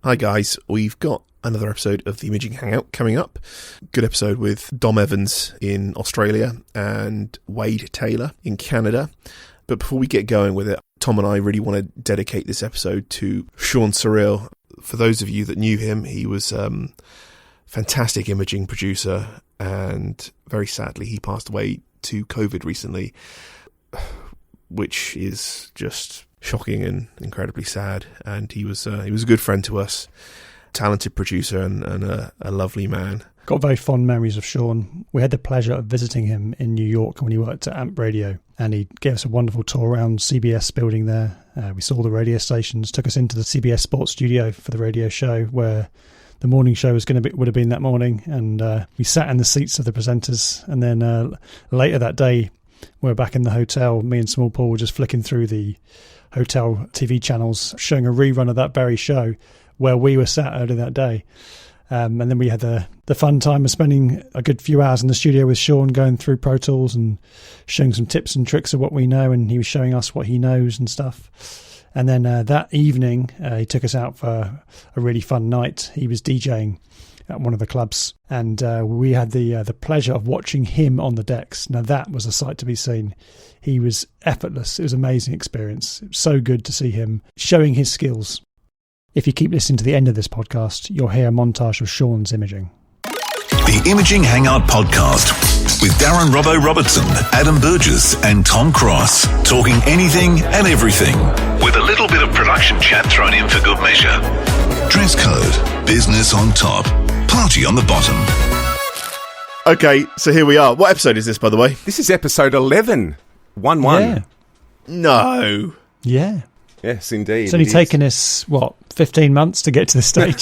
Hi guys, we've got another episode of the Imaging Hangout coming up. Good episode with Dom Evans in Australia and Wade Taylor in Canada. But before we get going with it, Tom and I really want to dedicate this episode to Sean Sarille. For those of you that knew him, he was a fantastic imaging producer, and very sadly he passed away to COVID recently, which is just shocking and incredibly sad. And he was a good friend to us, talented producer and a lovely man. Got very fond memories of Sean. We had the pleasure of visiting him in New York when he worked at AMP Radio, and he gave us a wonderful tour around CBS building there. We saw the radio stations, took us into the CBS Sports studio for the radio show where the morning show would have been that morning, and we sat in the seats of the presenters. And then later that day, we were back in the hotel. Me and Small Paul were just flicking through the hotel TV channels, showing a rerun of that very show where we were sat earlier that day. And then we had the fun time of spending a good few hours in the studio with Sean, going through Pro Tools and showing some tips and tricks of what we know, and he was showing us what he knows and stuff. And then that evening, he took us out for a really fun night. He was DJing at one of the clubs, and we had the pleasure of watching him on the decks. Now that was a sight to be seen. He was effortless. It was an amazing experience. It was so good to see him showing his skills. If you keep listening to the end of this podcast, you'll hear a montage of Sean's imaging. The Imaging Hangout podcast with Darren Robbo Robertson, Adam Burgess and Tom Cross. Talking anything and everything, with a little bit of production chat thrown in for good measure. Dress code, business on top, party on the bottom. Okay, so here we are. What episode is this, by the way? This is episode 11. 1-1. Yeah. No. Yeah. Yes, indeed. It's only taken us, 15 months to get to the stage.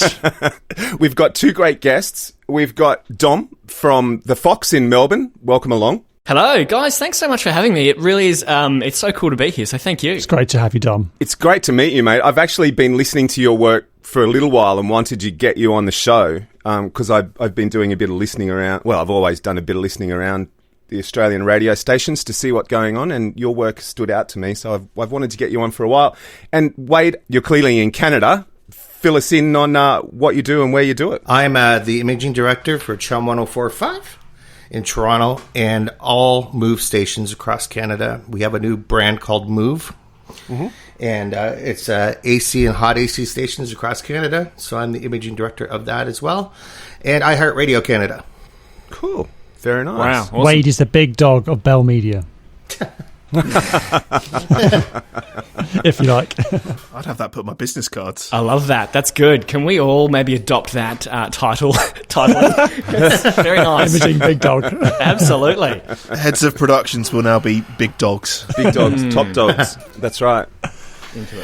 We've got two great guests. We've got Dom from the Fox in Melbourne. Welcome along. Hello, guys. Thanks so much for having me. It really is, it's so cool to be here, so thank you. It's great to have you, Dom. It's great to meet you, mate. I've actually been listening to your work for a little while and wanted to get you on the show because I've been doing a bit of listening around. Well, I've always done a bit of listening around the Australian radio stations to see what's going on, and your work stood out to me, so I've wanted to get you on for a while. And Wade, you're clearly in Canada. Fill us in on what you do and where you do it. I'm the imaging director for Chum 104.5 in Toronto and all Move stations across Canada. We have a new brand called Move, and it's AC and hot AC stations across Canada, so I'm the imaging director of that as well. And iHeartRadio Canada. Cool. Very nice. Wow. Awesome. Wade is the big dog of Bell Media. If you like. I'd have that put on my business cards. I love that. That's good. Can we all maybe adopt that title? It's very nice. Imaging big dog. Absolutely. Heads of productions will now be big dogs. Big dogs, top dogs. That's right.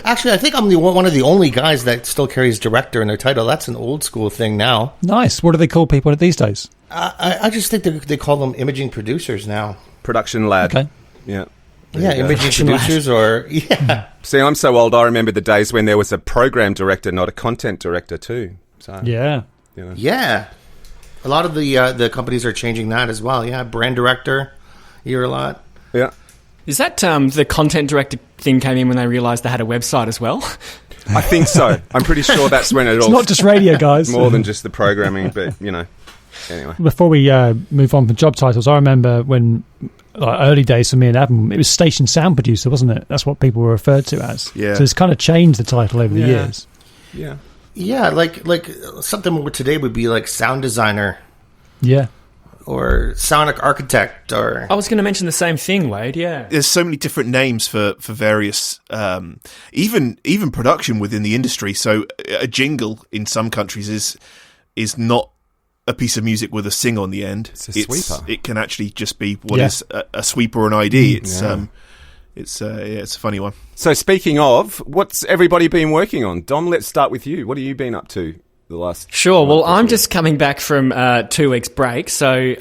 Actually, I think I'm one of the only guys that still carries director in their title. That's an old school thing now. Nice. What do they call people these days? I just think they call them imaging producers now. Production lad. Okay. Yeah. Yeah, imaging producers or... Yeah. See, I'm so old, I remember the days when there was a program director, not a content director too. So, yeah. You know. Yeah. A lot of the companies are changing that as well. Yeah, brand director, you hear a lot. Yeah. Is that the content director thing came in when they realised they had a website as well? I think so. I'm pretty sure that's when it all... It's not just radio, guys. More than just the programming, but, you know. Anyway. Before we move on from job titles, I remember when... early days for me and Adam, it was station sound producer, wasn't it? That's what people were referred to as. Yeah. So it's kind of changed the title over the years. Yeah. Yeah, like something more today would be like sound designer. Yeah. Or sonic architect, or... I was going to mention the same thing, Wade, yeah. There's so many different names for various, even production within the industry. So a jingle in some countries is not a piece of music with a sing on the end. It's a sweeper. It can actually just be what is a sweeper or an ID. It's a funny one. So speaking of, what's everybody been working on? Dom, let's start with you. What have you been up to the last... Sure, well, I'm just coming back from 2 weeks break, so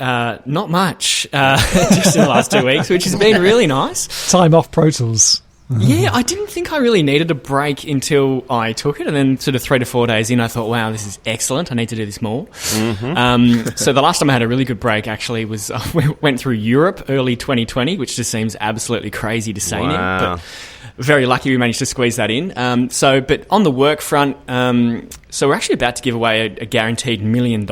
not much just in the last 2 weeks, which has been really nice. Time off Pro Tools. Yeah, I didn't think I really needed a break until I took it, and then sort of 3 to 4 days in, I thought, wow, this is excellent. I need to do this more. Mm-hmm. So the last time I had a really good break, actually, was we went through Europe early 2020, which just seems absolutely crazy to say now. But very lucky we managed to squeeze that in. But on the work front, so we're actually about to give away a guaranteed $1 million,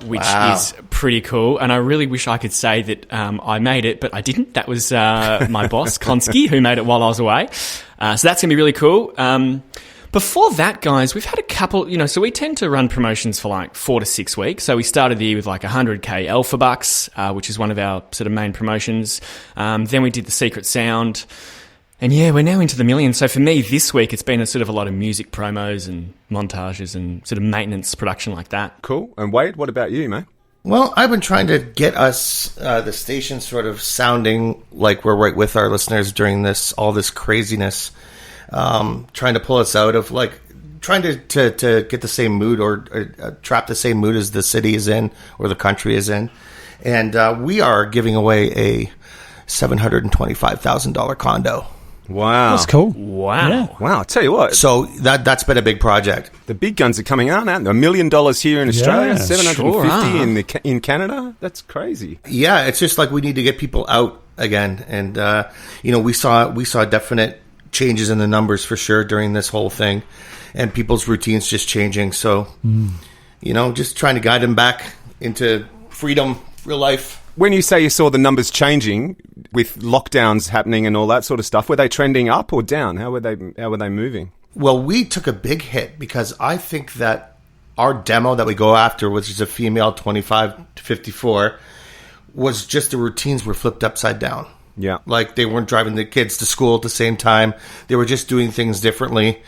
which is pretty cool. And I really wish I could say that I made it, but I didn't. That was my boss, Konski, who made it while I was away. So that's going to be really cool. Before that, guys, we've had a couple, so we tend to run promotions for like 4 to 6 weeks. So we started the year with like 100K Alpha Bucks, which is one of our sort of main promotions. Then we did the Secret Sound. And yeah, we're now into the millions. So for me, this week, it's been a sort of a lot of music promos and montages and sort of maintenance production like that. Cool. And Wade, what about you, mate? Well, I've been trying to get us, the station sort of sounding like we're right with our listeners during all this craziness. Trying to pull us out of trying to get the same mood or trap the same mood as the city is in or the country is in. And we are giving away a $725,000 condo. Wow. That's cool. Wow. Yeah. Wow, I'll tell you what. So that's been a big project. The big guns are coming out now. $1 million here in Australia, Yeah, 750 in Canada. That's crazy. Yeah, it's just like we need to get people out again. And, we saw definite changes in the numbers for sure during this whole thing, and people's routines just changing. So, just trying to guide them back into freedom, real life. When you say you saw the numbers changing with lockdowns happening and all that sort of stuff, were they trending up or down? How were they moving? Well, we took a big hit because I think that our demo that we go after, which is a female 25 to 54, was just the routines were flipped upside down. Yeah. Like they weren't driving the kids to school at the same time. They were just doing things differently.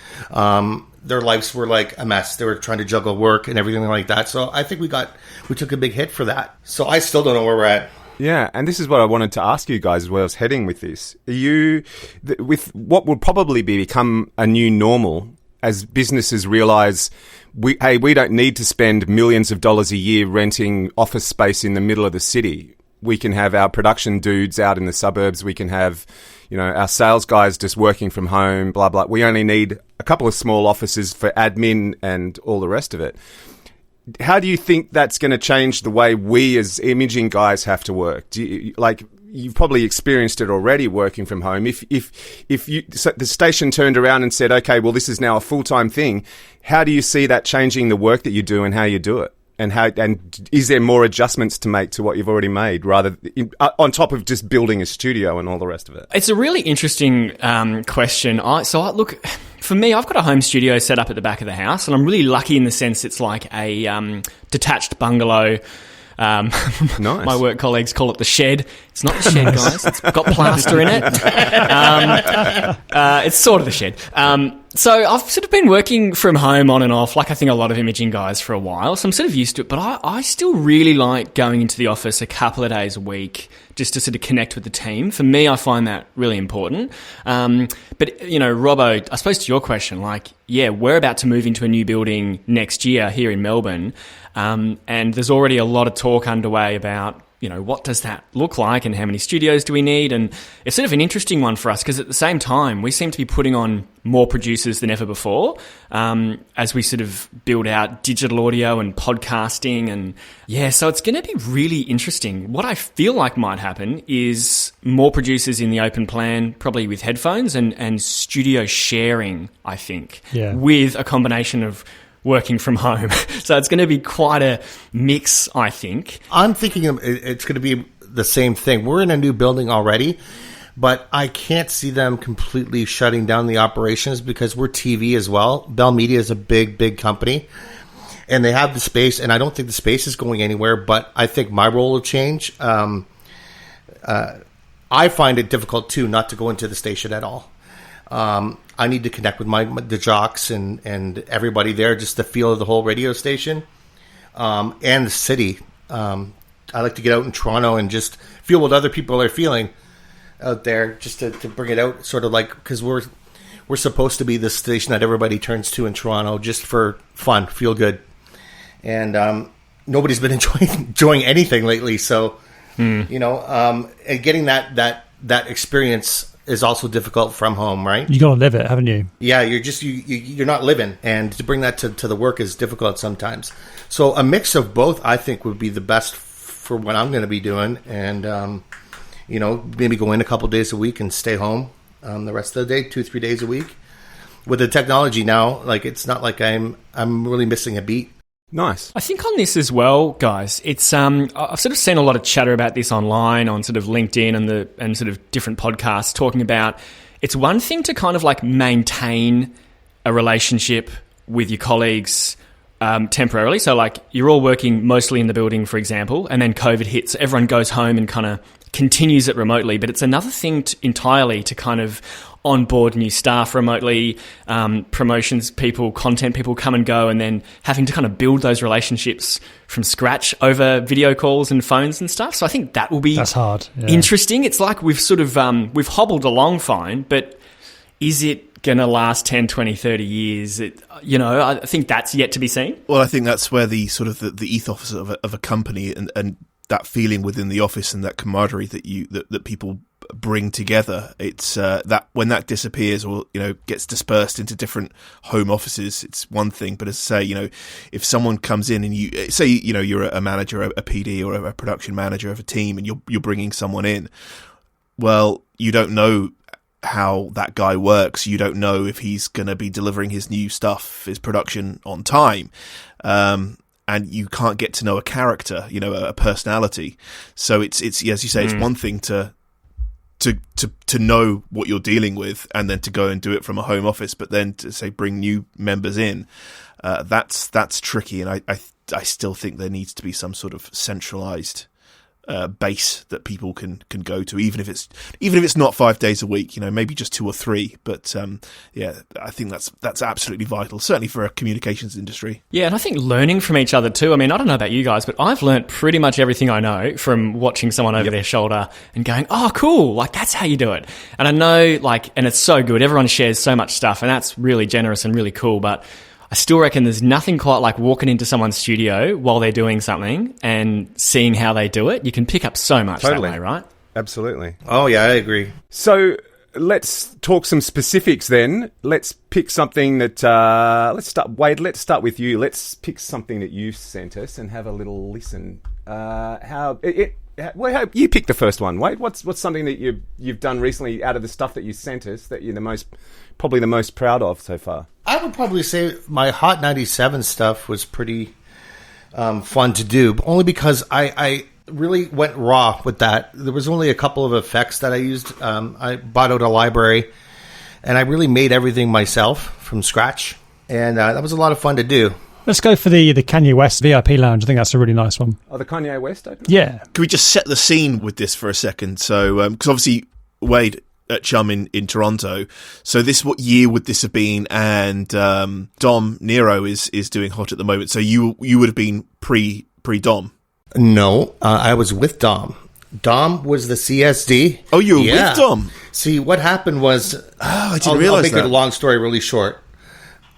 Their lives were like a mess. They were trying to juggle work and everything like that. So I think we took a big hit for that. So I still don't know where we're at. Yeah, and this is what I wanted to ask you guys as well as heading with this. Are you, with what will probably become a new normal as businesses realise, we don't need to spend millions of dollars a year renting office space in the middle of the city. We can have our production dudes out in the suburbs. We can have, our sales guys just working from home, blah, blah. We only need a couple of small offices for admin and all the rest of it. How do you think that's going to change the way we as imaging guys have to work? You've probably experienced it already working from home. If the station turned around and said, okay, well, this is now a full-time thing, how do you see that changing the work that you do and how you do it? And is there more adjustments to make to what you've already made, on top of just building a studio and all the rest of it? It's a really interesting question. Look, for me, I've got a home studio set up at the back of the house, and I'm really lucky in the sense it's like a detached bungalow. Nice. My work colleagues call it the shed. It's not the shed, guys. It's got plaster in it. It's sort of the shed. So I've sort of been working from home on and off, like I think a lot of imaging guys, for a while. So I'm sort of used to it. But I still really like going into the office a couple of days a week just to sort of connect with the team. For me, I find that really important. But, Robbo, I suppose to your question, we're about to move into a new building next year here in Melbourne. And there's already a lot of talk underway about, what does that look like and how many studios do we need? And it's sort of an interesting one for us because at the same time, we seem to be putting on more producers than ever before as we sort of build out digital audio and podcasting. And so it's going to be really interesting. What I feel like might happen is more producers in the open plan, probably with headphones and studio sharing, I think, with a combination of working from home. So it's going to be quite a mix, I think. I'm thinking it's going to be the same thing. We're in a new building already, but I can't see them completely shutting down the operations because we're TV as well. Bell Media is a big, big company, and they have the space, and I don't think the space is going anywhere, but I think my role will change. I find it difficult, too, not to go into the station at all. I need to connect with the jocks and everybody there, just the feel of the whole radio station and the city. I like to get out in Toronto and just feel what other people are feeling out there, just to bring it out, sort of like, because we're supposed to be the station that everybody turns to in Toronto just for fun, feel good. And nobody's been enjoying anything lately, so and getting that experience is also difficult from home, right? You got to live it, haven't you? Yeah, you're not living, and to bring that to the work is difficult sometimes. So a mix of both, I think, would be the best for what I'm going to be doing, and maybe go in a couple days a week and stay home. the rest of the day, 2-3 days a week. With the technology now, like it's not like I'm really missing a beat. Nice. I think on this as well, guys, it's I've sort of seen a lot of chatter about this online on sort of LinkedIn and sort of different podcasts talking about it's one thing to kind of like maintain a relationship with your colleagues temporarily. So like you're all working mostly in the building, for example, and then COVID hits, everyone goes home and kind of continues it remotely. But it's another thing entirely to kind of onboard new staff remotely, promotions people, content people come and go, and then having to kind of build those relationships from scratch over video calls and phones and stuff. So I think that will be that's hard. Yeah. Interesting. It's like we've sort of we've hobbled along fine, but is it going to last 10, 20, 30 years? I think that's yet to be seen. Well, I think that's where the sort of the ethos of a company and that feeling within the office and that camaraderie that people bring together, it's that when that disappears or gets dispersed into different home offices, it's one thing. But as I say, if someone comes in and you say you're a manager, a PD, or a production manager of a team, and you're bringing someone in, well, you don't know how that guy works. You don't know if he's going to be delivering his new stuff, his production on time. And you can't get to know a character, a personality. So it's as you say, it's one thing to know what you're dealing with and then to go and do it from a home office, but then to say bring new members in, that's tricky. And I still think there needs to be some sort of centralized base that people can go to, even if it's not 5 days a week, maybe just 2 or 3. But I think that's absolutely vital, certainly for a communications industry. Yeah, and I think learning from each other too. I mean, I don't know about you guys, but I've learnt pretty much everything I know from watching someone over their shoulder and going, oh, cool, like that's how you do it. And I know, and it's so good. Everyone shares so much stuff, and that's really generous and really cool. But I still reckon there's nothing quite like walking into someone's studio while they're doing something and seeing how they do it. You can pick up so much that way, right? Absolutely. Oh, yeah, I agree. So let's talk some specifics then. Let's pick something that... let's start with you. Let's pick something that you sent us and have a little listen. You pick the first one, Wade. What's something that you've done recently out of the stuff that you sent us that you're probably the most proud of so far? I would probably say my Hot 97 stuff was pretty fun to do, only because I really went raw with that. There was only a couple of effects that I used. I bought out a library, and I really made everything myself from scratch, and that was a lot of fun to do. Let's go for the Kanye West VIP lounge. I think that's a really nice one. Oh, the Kanye West opening? Yeah. Can we just set the scene with this for a second? So, because obviously Wade at Chum in Toronto. So what year would this have been? And Dom Nero is doing Hot at the moment. So you would have been pre-Dom. No, I was with Dom. Dom was the CSD. Oh, you were with Dom? See, what happened was... I didn't realize that. I'll make a long story really short.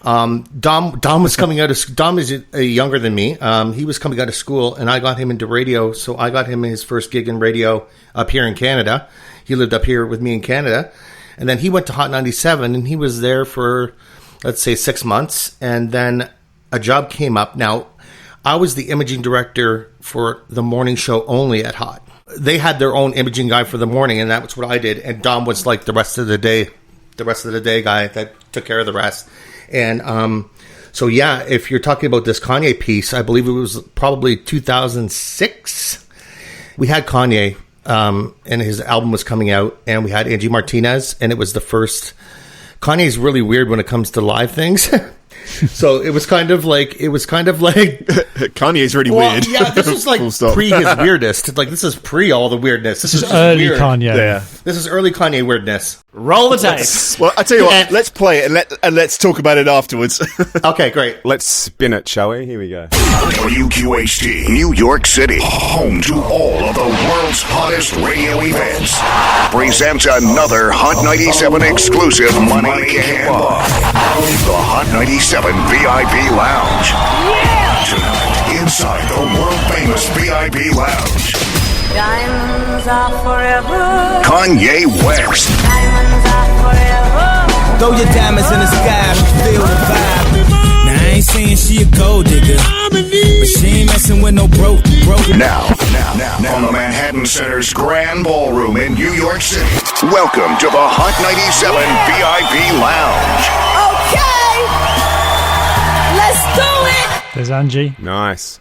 Dom was coming out of... Dom is younger than me. He was coming out of school, and I got him into radio. So I got him his first gig in radio up here in Canada. He lived up here with me in Canada. And then he went to Hot 97, and he was there for, let's say, 6 months. And then a job came up. Now, I was the imaging director for the morning show only at Hot. They had their own imaging guy for the morning, and that's what I did. And Dom was like the rest of the day guy that took care of the rest. And so, yeah, if you're talking about this Kanye piece, I believe it was probably 2006. We had Kanye, and his album was coming out, and we had Angie Martinez, and it was the first... Kanye's really weird when it comes to live things. So it was kind of like Kanye's really weird. Yeah, this was like pre his weirdest. Like this is pre all the weirdness. This is early weird. Kanye. Yeah. This is early Kanye weirdness. Roll the tapes. Well, I tell you what, let's play it and let's talk about it afterwards. Okay, great. Let's spin it, shall we? Here we go. WQHT, New York City, home to all of the world's hottest radio events, presents another Hot 97 exclusive Money Can Buy. The Hot 97 VIP Lounge. Yeah! Tonight, inside the world-famous VIP Lounge. Diamonds are forever. Kanye West. Diamonds are forever. Throw your diamonds in the sky, feel the vibe. Now I ain't saying she a gold digger, but she ain't messing with no broke. Now, from the Manhattan Center's Grand Ballroom in New York City, welcome to the Hot 97 VIP Lounge. Okay, let's do it. There's Angie. Nice.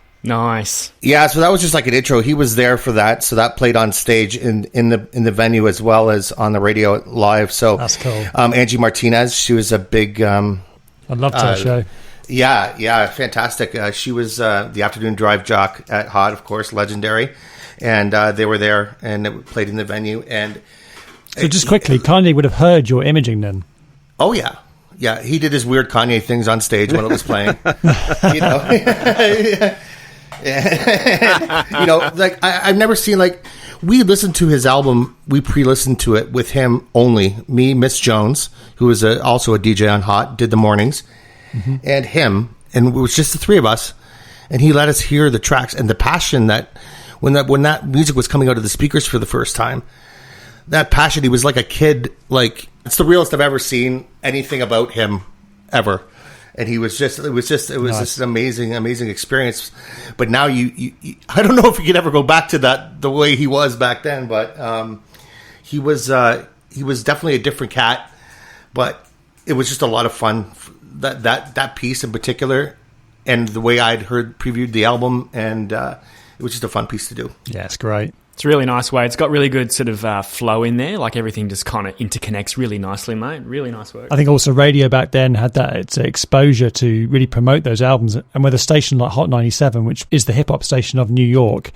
Yeah, so that was just like an intro. He was there for that, so that played on stage in the venue as well as on the radio live. So that's cool. Angie Martinez, she was a big. I'd love to show. Yeah, fantastic. She was the afternoon drive jock at Hot, of course, legendary, and they were there and it played in the venue. And so, just quickly, Kanye would have heard your Imaging then. Oh yeah. Yeah, he did his weird Kanye things on stage when it was playing. You know, like I've never seen, like, we listened to his album, we pre-listened to it with him only. Me, Miss Jones, who was also a DJ on Hot, did the mornings, and him, and it was just the three of us, and he let us hear the tracks and the passion that when that music was coming out of the speakers for the first time. That passion, he was like a kid. Like, it's the realest I've ever seen anything about him ever. And it was just an amazing experience. But now you I don't know if you could ever go back to that the way he was back then. But he was definitely a different cat. But it was just a lot of fun. That piece in particular, and the way I'd previewed the album, and it was just a fun piece to do. Yeah, it's great. It's a really nice way. It's got really good sort of flow in there. Like, everything just kind of interconnects really nicely, mate. Really nice work. I think also radio back then had that its exposure to really promote those albums. And with a station like Hot 97, which is the hip-hop station of New York,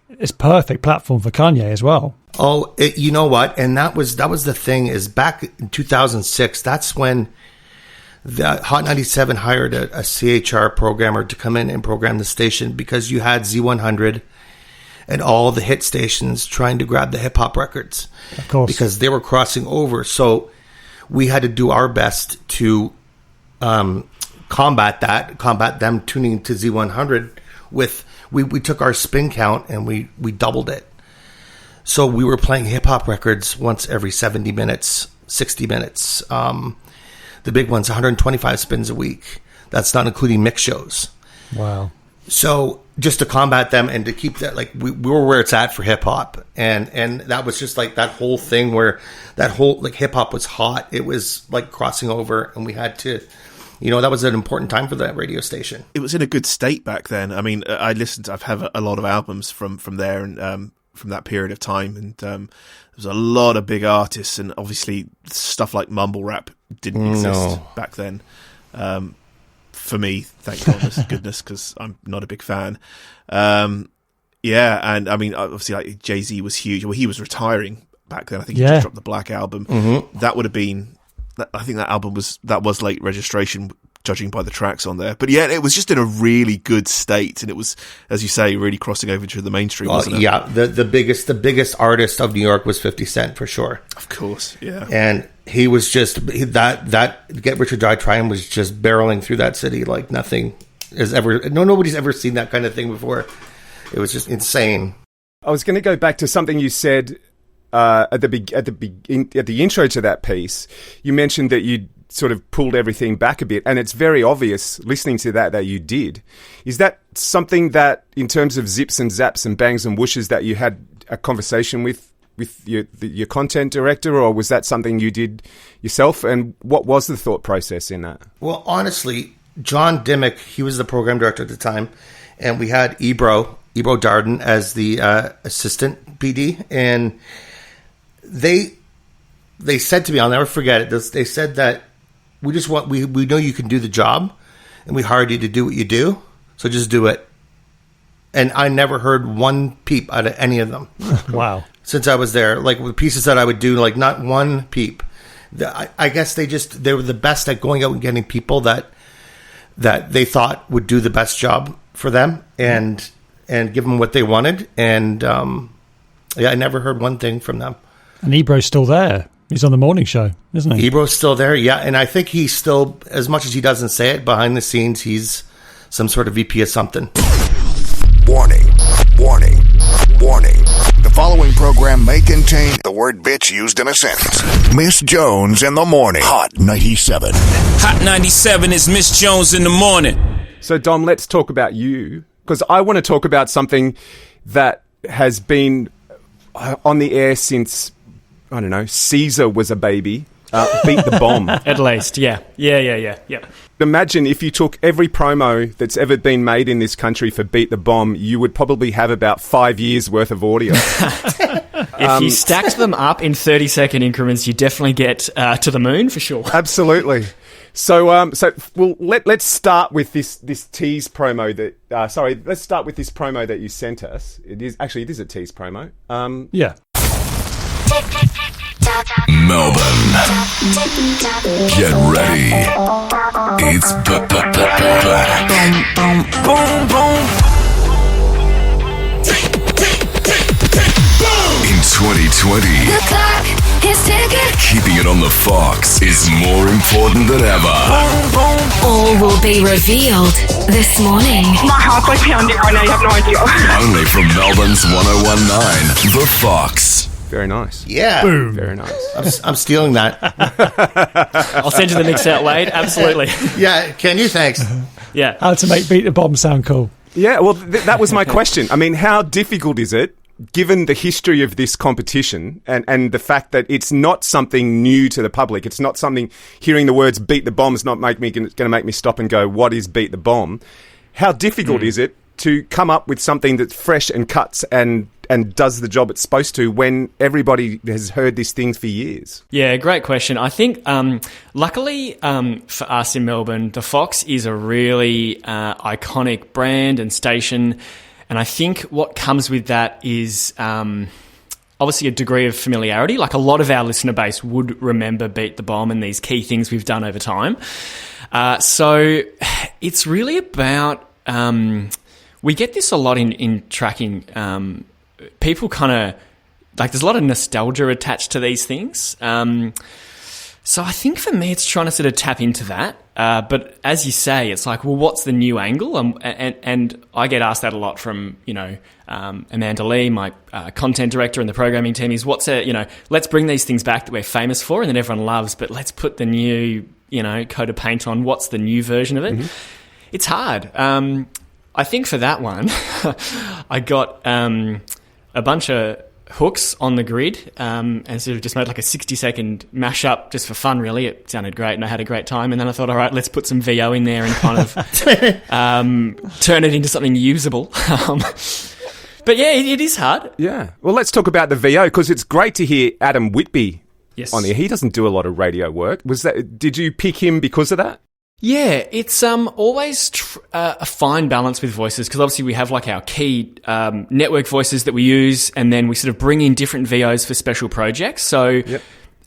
it's perfect platform for Kanye as well. Oh, you know what? And that was the thing, is back in 2006, that's when the Hot 97 hired a CHR programmer to come in and program the station, because you had Z100 and all the hit stations trying to grab the hip-hop records. Of course. Because they were crossing over. So we had to do our best to combat them tuning to Z100 with... We took our spin count and we doubled it. So we were playing hip-hop records once every 70 minutes, 60 minutes. The big ones, 125 spins a week. That's not including mix shows. Wow. So just to combat them and to keep that, like, we were where it's at for hip hop, and that was just like that whole thing where that whole, like, hip hop was hot. It was like crossing over, and we had to, that was an important time for that radio station. It was in a good state back then. I mean, I've had a lot of albums from there and from that period of time, and there was a lot of big artists, and obviously stuff like mumble rap didn't exist back then. For me, thank goodness, because I'm not a big fan. Yeah, and I mean, obviously, like, Jay-Z was huge. Well, he was retiring back then. I think he just dropped the Black Album. Mm-hmm. That would have been, I think that album was late registration, judging by the tracks on there. But yeah, it was just in a really good state, and it was, as you say, really crossing over to the mainstream, wasn't it? Yeah, the biggest artist of New York was 50 Cent, for sure. Of course, yeah. And he was just that Get Rich or Die Trying was just barreling through that city like nothing has ever. Nobody's ever seen that kind of thing before. It was just insane. I was going to go back to something you said at the intro to that piece. You mentioned that you sort of pulled everything back a bit, and it's very obvious listening to that you did. Is that something that, in terms of zips and zaps and bangs and whooshes, that you had a conversation with your content director, or was that something you did yourself? And what was the thought process in that? Well, honestly, John Dimmick, he was the program director at the time, and we had Ebro Darden as the assistant PD, and they said to me, I'll never forget it, they said that we know you can do the job, and we hired you to do what you do, so just do it. And I never heard one peep out of any of them. Wow. Since I was there, like, with pieces that I would do, like, not one peep. I guess they were the best at going out and getting people that they thought would do the best job for them and give them what they wanted. And I never heard one thing from them. And Ebro's still there. He's on the morning show, isn't he? Ebro's still there, yeah. And I think he's still, as much as he doesn't say it, behind the scenes, he's some sort of VP of something. Warning. The following program may contain the word bitch used in a sentence. Miss Jones in the morning. Hot 97. Hot 97 is Miss Jones in the morning. So, Dom, let's talk about you because I want to talk about something that has been on the air since, I don't know, Caesar was a baby. Beat the Bomb. At least, yeah. Imagine if you took every promo that's ever been made in this country for Beat the Bomb, you would probably have about 5 years worth of audio. If you stacked them up in 30-second increments, you definitely get to the moon for sure. Absolutely. So let's start with this tease promo that. Let's start with this promo that you sent us. It is a tease promo. Yeah. Melbourne, get ready. It's back. Boom, boom, boom. In 2020, The clock is ticking. keeping it on the Fox is more important than ever. All will be revealed this morning. My heart's like pounding right now, you have no idea. Only from Melbourne's 1019, The Fox. Very nice. Yeah. Boom. Very nice. I'm stealing that. I'll send you the mix out, Wade. Absolutely. Yeah, can you? Thanks. Yeah. How to make Beat the Bomb sound cool. Yeah, well, that was my question. I mean, how difficult is it, given the history of this competition and the fact that it's not something new to the public? It's not something, hearing the words Beat the Bomb is not going to make me stop and go, what is Beat the Bomb? How difficult is it to come up with something that's fresh and cuts and does the job it's supposed to when everybody has heard these things for years? Yeah, great question. I think, luckily for us in Melbourne, the Fox is a really iconic brand and station. And I think what comes with that is obviously a degree of familiarity. Like a lot of our listener base would remember Beat the Bomb and these key things we've done over time. So it's really about... we get this a lot in tracking. People kind of... Like, there's a lot of nostalgia attached to these things. So I think for me, it's trying to sort of tap into that. But as you say, it's like, well, what's the new angle? And I get asked that a lot from, Amanda Lee, my content director and the programming team, is let's bring these things back that we're famous for and that everyone loves, but let's put the new, coat of paint on. What's the new version of it? Mm-hmm. It's hard. I think for that one, I got a bunch of hooks on the grid and sort of just made like a 60-second mashup just for fun, really. It sounded great and I had a great time. And then I thought, all right, let's put some VO in there and kind of turn it into something usable. But yeah, it is hard. Yeah. Well, let's talk about the VO, because it's great to hear Adam Whitby Yes. on there. He doesn't do a lot of radio work. Did you pick him because of that? Yeah, it's always a fine balance with voices, because obviously we have like our key network voices that we use, and then we sort of bring in different VOs for special projects. So yep.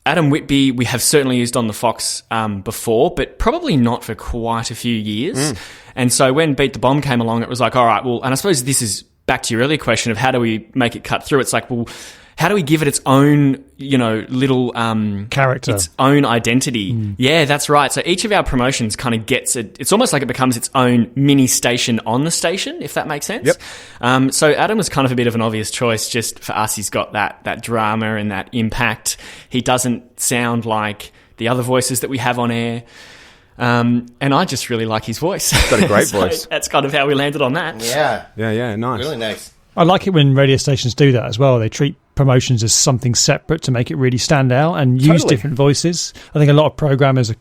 Adam Whitby we have certainly used on the Fox before, but probably not for quite a few years. And so when Beat the Bomb came along, it was like, all right, well, and I suppose this is back to your earlier question of how do we make it cut through? It's like, well, how do we give it its own, little... character. Its own identity. Yeah, that's right. So each of our promotions kind of gets it. It's almost like it becomes its own mini station on the station, if that makes sense. Yep. So Adam was kind of a bit of an obvious choice just for us. He's got that drama and that impact. He doesn't sound like the other voices that we have on air. And I just really like his voice. He's got a great voice. That's kind of how we landed on that. Yeah. Yeah, nice. Really nice. I like it when radio stations do that as well. They treat promotions as something separate to make it really stand out and use different voices. I think a lot of programmers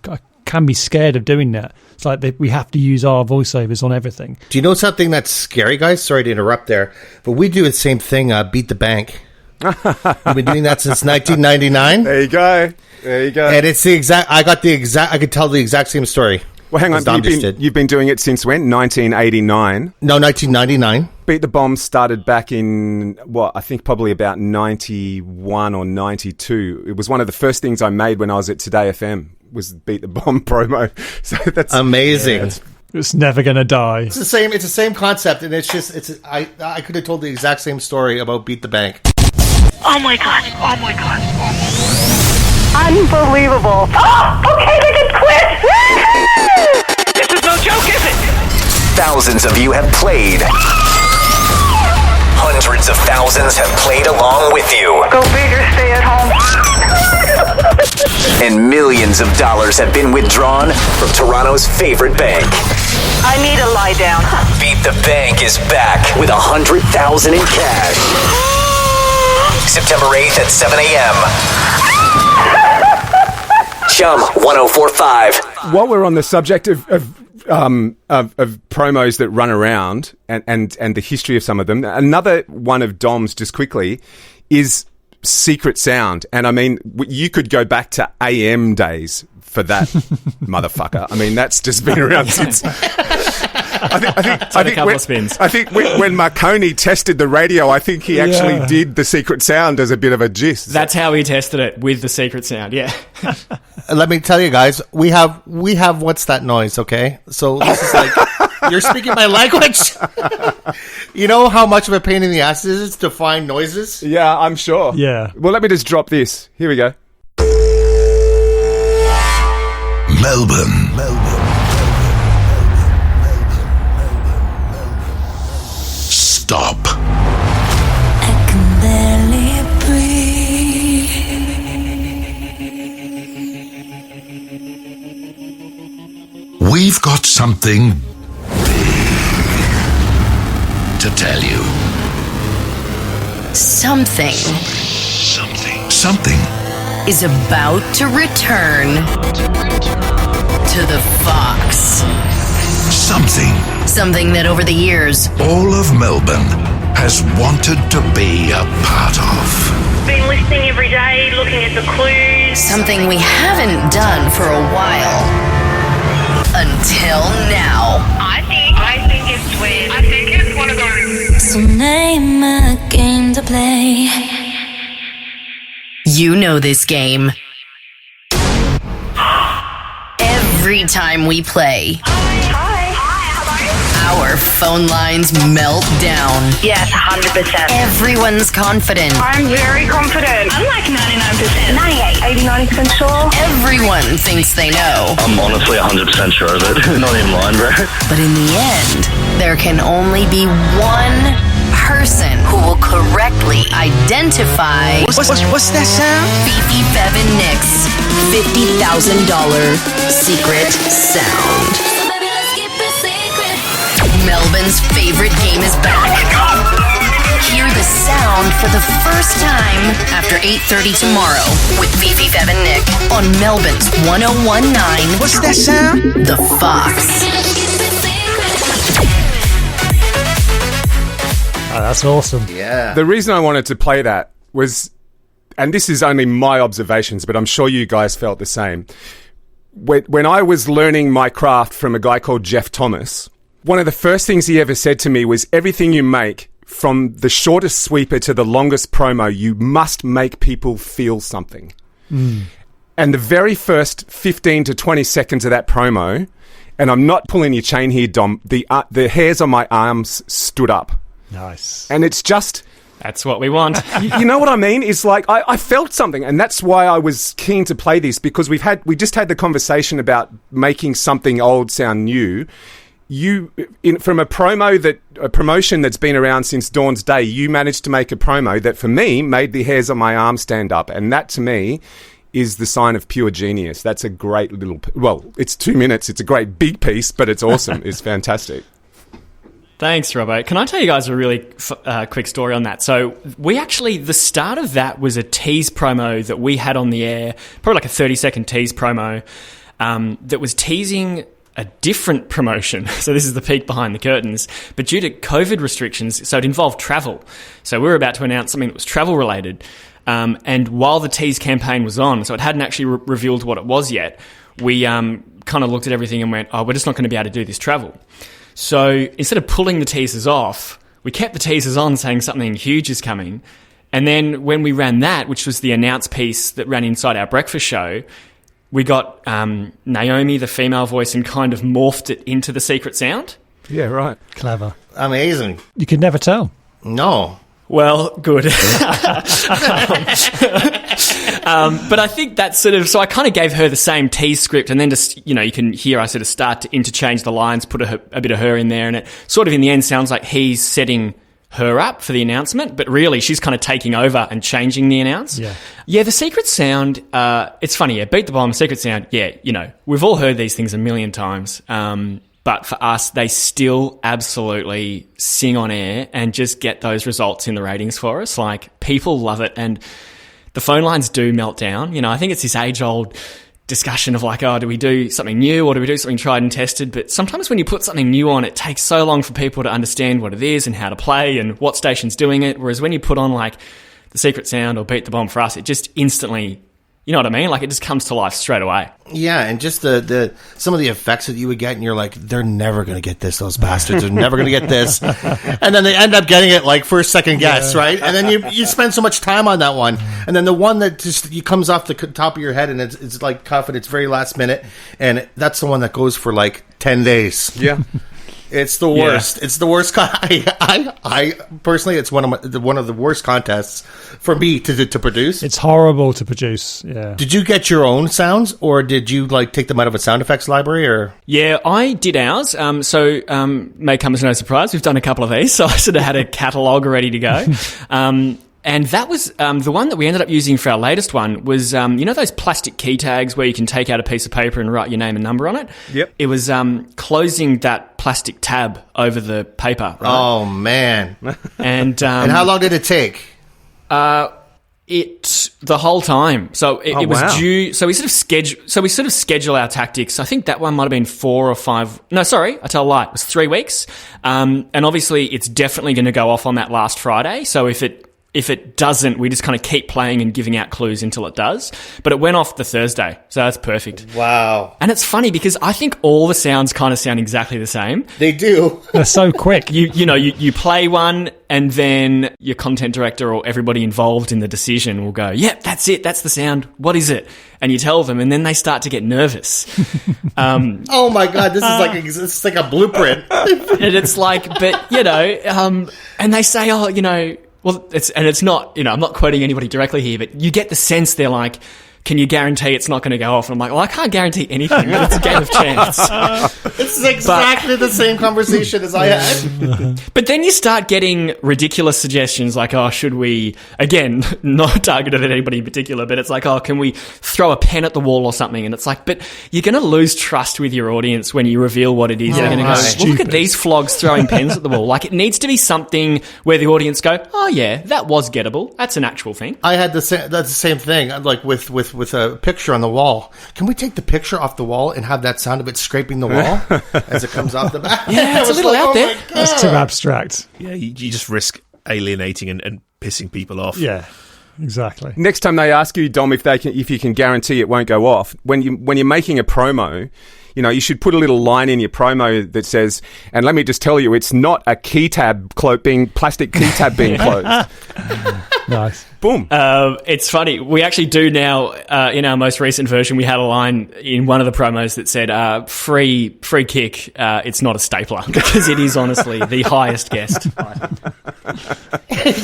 can be scared of doing that. It's like we have to use our voiceovers on everything. Do you know something that's scary, guys? Sorry to interrupt there, but we do the same thing, Beat the Bank. We've been doing that since 1999. There you go. And it's I could tell the exact same story. Well, hang on. You've been doing it since when? 1989? No, 1999. Beat the Bomb started back in, I think probably about 91 or 92. It was one of the first things I made when I was at Today FM, was Beat the Bomb promo. So that's amazing. Yeah, it's never going to die. It's the same concept, and I could have told the exact same story about Beat the Bank. Oh my god. Unbelievable. Oh, okay, we can quit. This is no joke, is it? Thousands of you have played. Hundreds of thousands have played along with you. Go figure, stay at home. And millions of dollars have been withdrawn from Toronto's favorite bank. I need to lie down. Beat The bank is back with 100,000 in cash. September 8th at 7 a.m. Chum 104.5. While we're on the subject of promos that run around and the history of some of them, another one of Dom's, just quickly, is Secret Sound. And I mean, you could go back to AM days for that motherfucker. I mean, that's just been around since... I think when Marconi tested the radio, I think he actually did the Secret Sound as a bit of a gist. That's how he tested it, with the Secret Sound, yeah. Let me tell you guys, we have what's that noise, okay? So this is like, you're speaking my language. You know how much of a pain in the ass it is to find noises? Yeah, I'm sure. Yeah. Well, let me just drop this. Here we go. Melbourne. Stop. I can barely breathe. We've got something big to tell you. Something is about to return to the Fox. Something that over the years, all of Melbourne has wanted to be a part of. Been listening every day, looking at the clues. Something we haven't done for a while. Until now. I think it's weird. I think it's one of those. So name a game to play. You know this game. Every time we play, our phone lines melt down. Yes, 100%. Everyone's confident. I'm very confident. I'm like 99%. 98, 80, 90% sure. Everyone thinks they know. I'm honestly 100% sure of it. Not even lying, bro. But in the end, there can only be one person who will correctly identify What's that sound? Fifi, Fev, and Nick's $50,000 secret sound. Melbourne's favorite game is back. Hear the sound for the first time after 8:30 tomorrow with Fifi, Fev, and Nick on Melbourne's 101.9. What's that sound? The Fox. Oh, that's awesome. Yeah. The reason I wanted to play that was, and this is only my observations, but I'm sure you guys felt the same. When I was learning my craft from a guy called Jeff Thomas, one of the first things he ever said to me was, everything you make, from the shortest sweeper to the longest promo, you must make people feel something. And the very first 15 to 20 seconds of that promo, and I'm not pulling your chain here, Dom, the hairs on my arms stood up. Nice. And it's just... That's what we want. You know what I mean? It's like I felt something, and that's why I was keen to play this, because we just had the conversation about making something old sound new. From a promotion that's been around since Dawn's Day, you managed to make a promo that, for me, made the hairs on my arm stand up, and that to me is the sign of pure genius. That's a great little... Well, it's 2 minutes. It's a great big piece, but it's awesome. It's fantastic. Thanks, Robbo. Can I tell you guys a really quick story on that? So the start of that was a tease promo that we had on the air, probably like a 30-second tease promo that was teasing a different promotion. So this is the peek behind the curtains. But due to COVID restrictions, so it involved travel. So we were about to announce something that was travel-related. And while the tease campaign was on, so it hadn't actually revealed what it was yet, we kind of looked at everything and went, we're just not going to be able to do this travel. So instead of pulling the teasers off, we kept the teasers on saying something huge is coming. And then when we ran that, which was the announce piece that ran inside our breakfast show, we got Naomi, the female voice, and kind of morphed it into the secret sound. Yeah, right. Clever. Amazing. You could never tell. No. Well, good. But I think that's sort of... So I kind of gave her the same tease script, and then just, you can hear I sort of start to interchange the lines, put a bit of her in there, and it sort of in the end sounds like he's setting her up for the announcement, but really she's kind of taking over and changing the announce. Yeah, the secret sound, it's funny, Beat the Bomb, secret sound, we've all heard these things a million times. But but for us, they still absolutely sing on air and just get those results in the ratings for us. Like, people love it, and the phone lines do melt down. You know, I think it's this age-old discussion of like, oh, do we do something new or do we do something tried and tested? But sometimes when you put something new on, it takes so long for people to understand what it is and how to play and what station's doing it. Whereas when you put on like the Secret Sound or Beat the Bomb for us, it just instantly, you know what I mean? Like, it just comes to life straight away. Yeah, and just the some of the effects that you would get, and you're like, they're never going to get this, those bastards. They're never going to get this. And then they end up getting it like first, second guess, right? And then you spend so much time on that one. And then the one that just comes off the top of your head, and it's like tough, and it's very last minute. And that's the one that goes for like 10 days. Yeah. It's the worst. Yeah. It's the worst. I personally, it's one of the worst contests for me to produce. It's horrible to produce. Yeah. Did you get your own sounds, or did you like take them out of a sound effects library? Or yeah, I did ours. May come as no surprise, we've done a couple of these, so I sort of had a catalogue ready to go. And that was the one that we ended up using for our latest one was, you know those plastic key tags where you can take out a piece of paper and write your name and number on it? Yep. It was closing that plastic tab over the paper. Right? Oh, man. And how long did it take? It the whole time. So it was wow. due. So we sort of schedule our tactics. I think that one might have been 4 or 5. No, sorry, I tell a lie. It was 3 weeks. And obviously, it's definitely going to go off on that last Friday. So if it doesn't, we just kind of keep playing and giving out clues until it does. But it went off the Thursday, so that's perfect. Wow. And it's funny because I think all the sounds kind of sound exactly the same. They do. They're so quick. You play one, and then your content director or everybody involved in the decision will go, yep, that's it, that's the sound, what is it? And you tell them, and then they start to get nervous. Oh my God, it's like a blueprint. And it's like, but, and they say, oh, well, it's not, I'm not quoting anybody directly here, but you get the sense they're like, can you guarantee it's not going to go off? And I'm like, well, I can't guarantee anything, but it's a game of chance. It's exactly the same conversation as I had. But then you start getting ridiculous suggestions like, oh, should we, again, not targeted at anybody in particular, but it's like, oh, can we throw a pen at the wall or something? And it's like, but you're going to lose trust with your audience when you reveal what it is. They're going to go, well, look at these flogs throwing pens at the wall. Like, it needs to be something where the audience go, oh, yeah, that was gettable. That's an actual thing. I had that's the same thing, like with a picture on the wall. Can we take the picture off the wall and have that sound of it scraping the wall as it comes off the back? Yeah, it's a little out there. That's too abstract. Yeah, you just risk alienating and pissing people off. Yeah, exactly. Next time they ask you, Dom, if you can guarantee it won't go off, when you're making a promo, you should put a little line in your promo that says, and let me just tell you, it's not a key tab plastic key tab being closed. Nice. Boom. It's funny. We actually do now, in our most recent version, we had a line in one of the promos that said, free kick, it's not a stapler, because it is honestly the highest guessed item.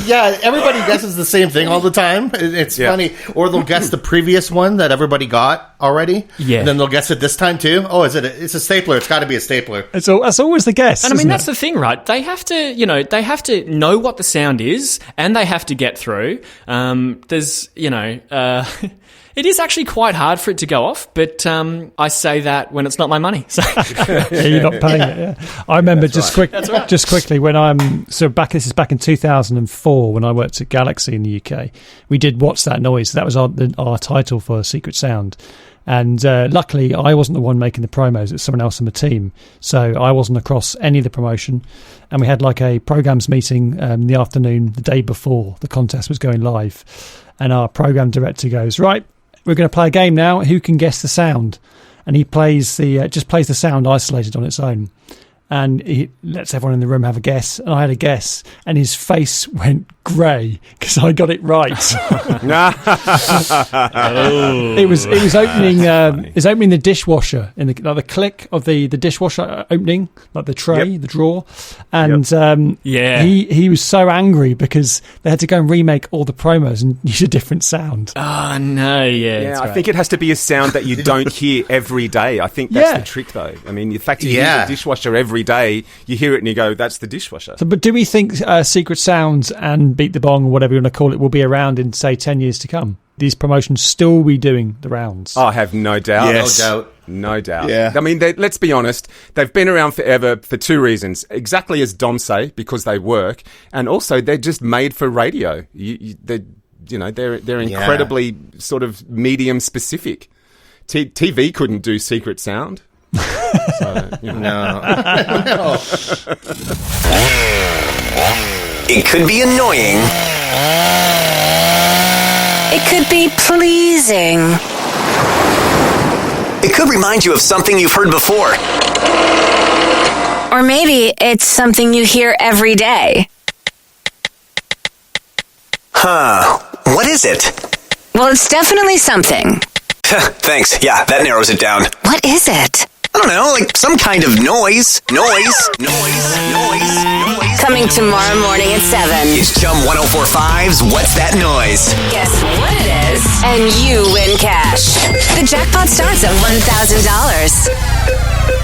Yeah, everybody guesses the same thing all the time. It's funny. Or they'll guess the previous one that everybody got already. Yeah. And then they'll guess it this time too. Oh, it's a stapler. It's got to be a stapler. That's always the guess. And I mean, that's the thing, right? They have to know what the sound is, and they have to get through. It is actually quite hard for it to go off, but I say that when it's not my money. So. Yeah, you're not paying it. Yeah, I remember just quickly when this is back in 2004 when I worked at Galaxy in the UK. We did What's That Noise? That was our title for Secret Sound. And luckily, I wasn't the one making the promos. It was someone else on the team. So I wasn't across any of the promotion. And we had like a programs meeting in the afternoon the day before the contest was going live. And our program director goes, right, we're going to play a game now. Who can guess the sound? And he plays just plays the sound isolated on its own. And he lets everyone in the room have a guess. And I had a guess, and his face went grey because I got it right. It was opening the dishwasher in the click of the dishwasher opening, like the tray, the drawer, and he was so angry because they had to go and remake all the promos and use a different sound. Oh no, yeah. I think it has to be a sound that you don't hear every day. I think that's the trick, though. I mean, the fact that you use the dishwasher every day, you hear it and you go, that's the dishwasher. So, but do we think Secret Sounds and Beat the Bong, or whatever you want to call it, will be around in, say, 10 years to come? these promotions still be doing the rounds? I have no doubt. Yes. No doubt. Yeah. I mean, let's be honest. They've been around forever for two reasons. Exactly as Dom say, because they work, and also they're just made for radio. They're incredibly sort of medium specific. TV couldn't do secret sound. So, No. It could be annoying. It could be pleasing. It could remind you of something you've heard before. Or maybe it's something you hear every day. Huh. What is it? Well, it's definitely something. Thanks. Yeah, that narrows it down. What is it? I don't know, like some kind of noise. Noise. Coming tomorrow morning at 7. It's Chum 104.5's What's That Noise? Guess what it is? And you win cash. The jackpot starts at $1,000.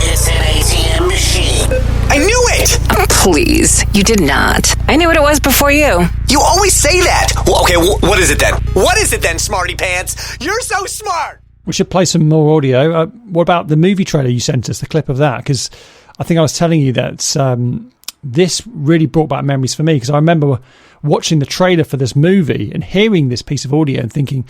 It's an ATM machine. I knew it! Please, you did not. I knew what it was before you. You always say that. Well, okay, what is it then? What is it then, smarty pants? You're so smart! We should play some more audio. What about the movie trailer you sent us, the clip of that? Because I think I was telling you that this really brought back memories for me, because I remember watching the trailer for this movie and hearing this piece of audio and thinking,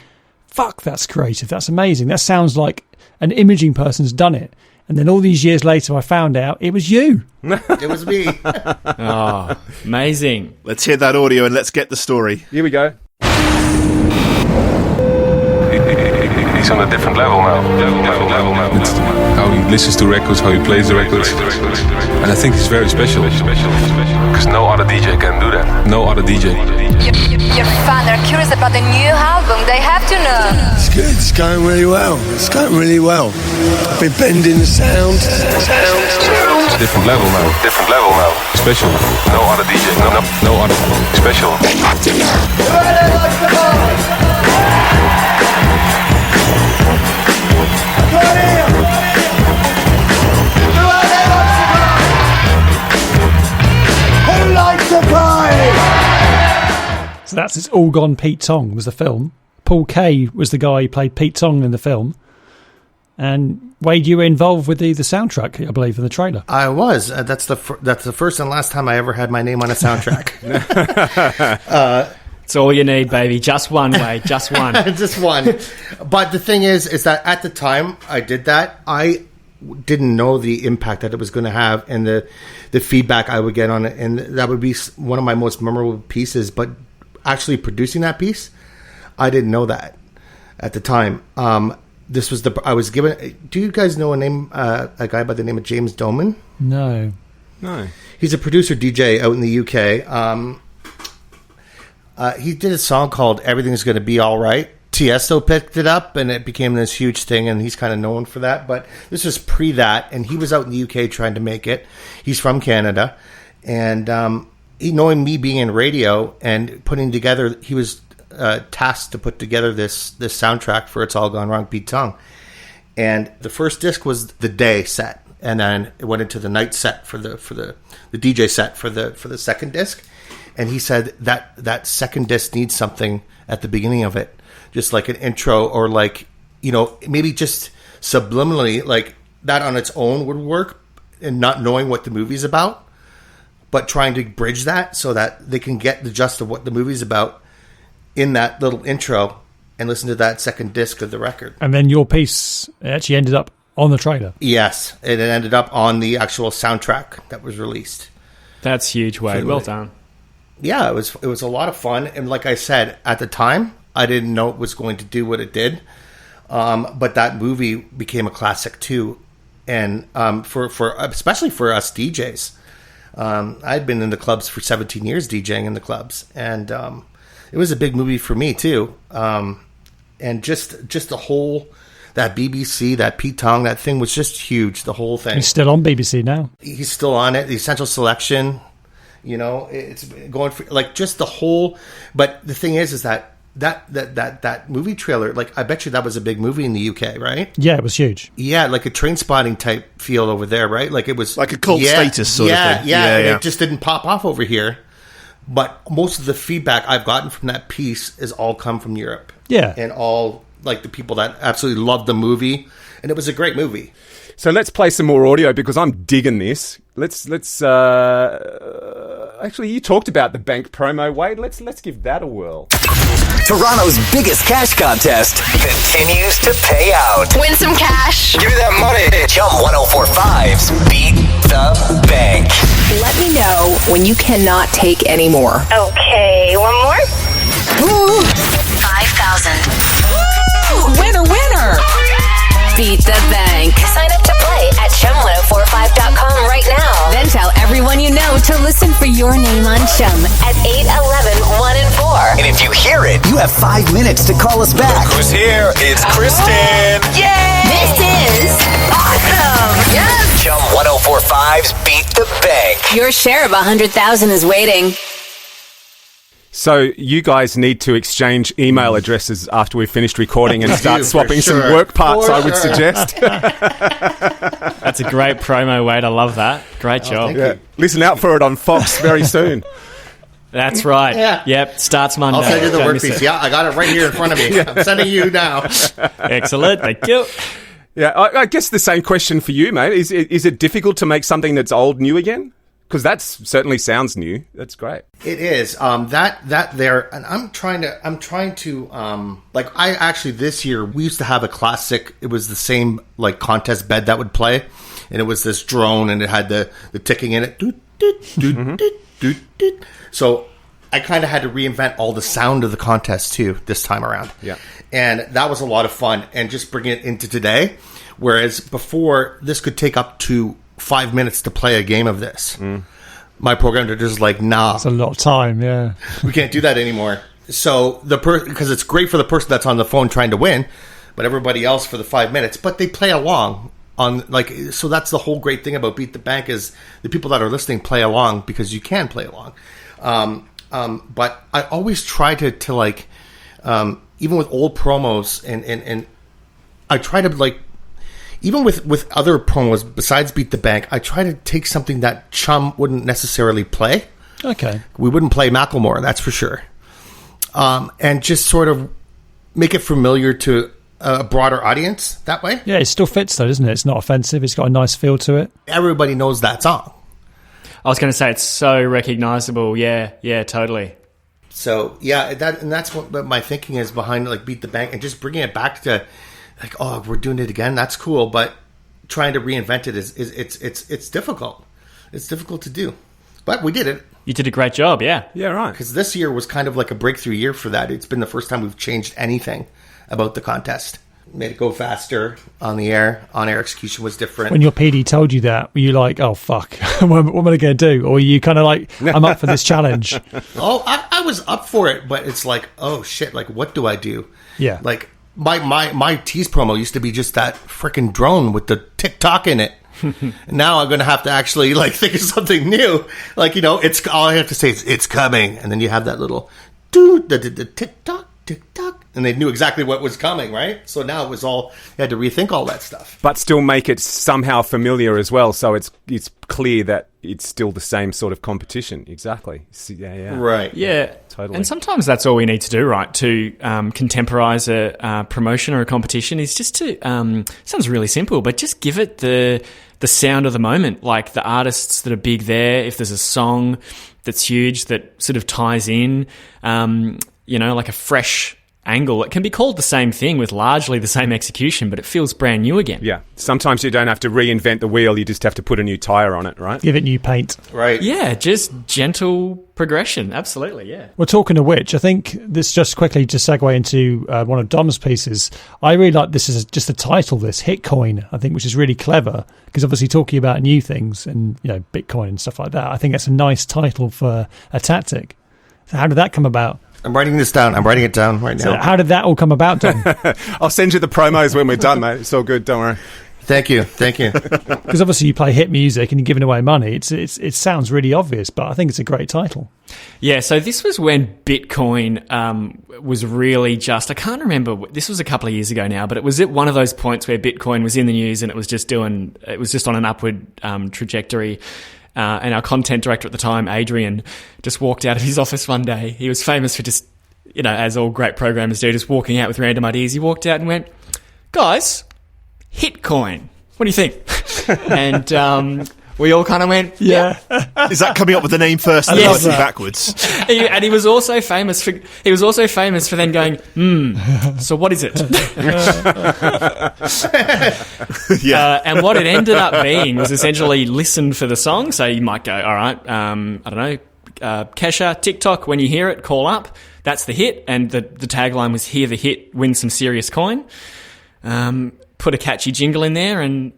fuck, that's creative, that's amazing, that sounds like an imaging person's done it. And then all these years later I found out it was you. It was me. Oh, amazing. Let's hear that audio and let's get the story. Here we go. He's on a different level now. It's how he listens to records, how he plays the records. And I think it's very special. Because no other DJ can do that. No other DJ. Your fans are curious about the new album. They have to know. It's good. It's going really well. I've been bending the sound. Different level now. Special. No other DJ. No other. Special. So that's It's All Gone Pete Tong was the film. Paul Kay was the guy who played Pete Tong in the film. And Wade, you were involved with the soundtrack, I believe, in the trailer. I was. That's the first and last time I ever had my name on a soundtrack. It's all you need, baby. Just one, Wade. Just one. Just one. But the thing is that at the time I did that, I didn't know the impact that it was going to have and the feedback I would get on it. And that would be one of my most memorable pieces. But actually producing that piece, I didn't know that at the time. This was I was given. Do you guys know a guy by the name of James Doman? No. He's a producer DJ out in the UK. He did a song called "Everything's Gonna Be All Right." Tiesto picked it up, and it became this huge thing, and he's kind of known for that. But this was pre that, and he was out in the UK trying to make it. He's from Canada, and knowing me being in radio and putting together, he was tasked to put together this soundtrack for "It's All Gone Wrong" Pete Tong. And the first disc was the day set, and then it went into the night set for the DJ set for the second disc. And he said that second disc needs something at the beginning of it, just like an intro, or like, maybe just subliminally, like that on its own would work, and not knowing what the movie's about, but trying to bridge that so that they can get the gist of what the movie's about in that little intro and listen to that second disc of the record. And then your piece actually ended up on the trailer. Yes, it ended up on the actual soundtrack that was released. That's huge, Wade. Well done. Yeah, it was a lot of fun, and like I said, at the time, I didn't know it was going to do what it did, but that movie became a classic too, and for especially for us DJs, I'd been in the clubs for 17 years DJing in the clubs, and it was a big movie for me too, and just the whole that BBC, that Pete Tong, that thing was just huge. The whole thing. He's still on BBC now. He's still on it. The Essential Selection. It's going for like just the whole. But the thing is that movie trailer. Like, I bet you that was a big movie in the UK, right? Yeah, it was huge. Yeah, like a Trainspotting type feel over there, right? Like it was like a cult status sort of thing. Yeah. It just didn't pop off over here. But most of the feedback I've gotten from that piece is all come from Europe. Yeah. And all, like, the people that absolutely loved the movie. And it was a great movie. So let's play some more audio because I'm digging this. Let's actually, you talked about the bank promo, Wade. Let's give that a whirl. Toronto's biggest cash contest continues to pay out. Win some cash. Give me that money. Chum 104.5's Beat the Bank. Let me know when you cannot take any more. Okay, one more? 5,000. Winner, winner. Beat the bank. Sign up to play at chum1045.com right now. Then tell everyone you know to listen for your name on Chum At 811 1 and 4. And if you hear it, you have 5 minutes to call us back. Who's here? It's Kristen. Yay! This is awesome. Yes. Chum 104.5's Beat the Bank. Your share of 100,000 is waiting. So you guys need to exchange email addresses after we've finished recording and start swapping some work parts, I would suggest. That's a great promo, Wade. I love that. Great job. Yeah. Listen out for it on Fox very soon. That's right. Yeah. Yep, starts Monday. I'll send you the Don't work miss piece. it. Yeah, I got it right here in front of me. I'm sending you now. Excellent. Thank you. Yeah, I guess the same question for you, mate. Is it difficult to make something that's old new again? Because that certainly sounds new. That's great. It is. That there, and I'm trying to, like, I actually, this year, we used to have a classic, it was the same, like, contest bed that would play, and it was this drone, and it had the ticking in it. Doot, doot, doot, doot, doot, doot. So I kind of had to reinvent all the sound of the contest, too, this time around. Yeah. And that was a lot of fun, and just bringing it into today, whereas before, this could take up to 5 minutes to play a game of this. My programmer just like, nah. It's a lot of time, yeah. We can't do that anymore. So because it's great for the person that's on the phone trying to win, but everybody else for the 5 minutes. But they play along on, like, so that's the whole great thing about Beat the Bank is the people that are listening play along because you can play along. But I always try to like, even with old promos and I try to, like, even with other promos besides Beat the Bank, I try to take something that Chum wouldn't necessarily play. Okay. We wouldn't play Macklemore, that's for sure. And just sort of make it familiar to a broader audience that way. Yeah, it still fits though, doesn't it? It's not offensive. It's got a nice feel to it. Everybody knows that song. I was going to say it's so recognisable. Yeah, totally. So, yeah, that's what my thinking is behind, like, Beat the Bank and just bringing it back to, like, oh, we're doing it again. That's cool, but trying to reinvent it it's difficult. It's difficult to do, but we did it. You did a great job. Yeah, right. Because this year was kind of like a breakthrough year for that. It's been the first time we've changed anything about the contest. Made it go faster on the air. On-air execution was different. When your PD told you that, were you like, oh, fuck, what am I going to do? Or were you kind of like, I'm up for this challenge? Oh, I was up for it, but it's like, oh, shit, like, what do I do? Yeah. Like, my tease promo used to be just that freaking drone with the TikTok in it. Now I'm going to have to actually, like, think of something new. Like, you know, it's all I have to say is, it's coming. And then you have that little, the TikTok. And they knew exactly what was coming, right? So now it was all, you had to rethink all that stuff. But still make it somehow familiar as well, so it's clear that it's still the same sort of competition. Exactly. Yeah. Right. Yeah. Totally. And sometimes that's all we need to do, right, to contemporise a promotion or a competition is just to, sounds really simple, but just give it the sound of the moment, like the artists that are big there, if there's a song that's huge that sort of ties in, you know, like a fresh angle. It can be called the same thing with largely the same execution, but it feels brand new again. Yeah. Sometimes you don't have to reinvent the wheel, you just have to put a new tyre on it, right? Give it new paint. Right. Yeah, just gentle progression. Absolutely, yeah. Well, talking of which, I think this just quickly to segue into one of Dom's pieces. I really like this is just the title, this Hitcoin, I think, which is really clever because obviously talking about new things and, you know, Bitcoin and stuff like that, I think that's a nice title for a tactic. So how did that come about? I'm writing this down. I'm writing it down right now. So how did that all come about, Dom? I'll send you the promos when we're done, mate. It's all good. Don't worry. Thank you. Because obviously you play hit music and you're giving away money. It sounds really obvious, but I think it's a great title. Yeah, so this was when Bitcoin was really just, I can't remember, this was a couple of years ago now, but it was at one of those points where Bitcoin was in the news and it was just on an upward trajectory. And our content director at the time, Adrian, just walked out of his office one day. He was famous for just, as all great programmers do, just walking out with random ideas. He walked out and went, "Guys, Hitcoin. What do you think?" And we all kind of went, "Yeah." Is that coming up with the name first and Yes. working backwards? And he was also famous for then going, "So what is it?" And what it ended up being was essentially listen for the song. So you might go, "All right, I don't know, Kesha, TikTok, when you hear it, call up. That's the hit." And the tagline was, "Hear the hit, win some serious coin." Put a catchy jingle in there, and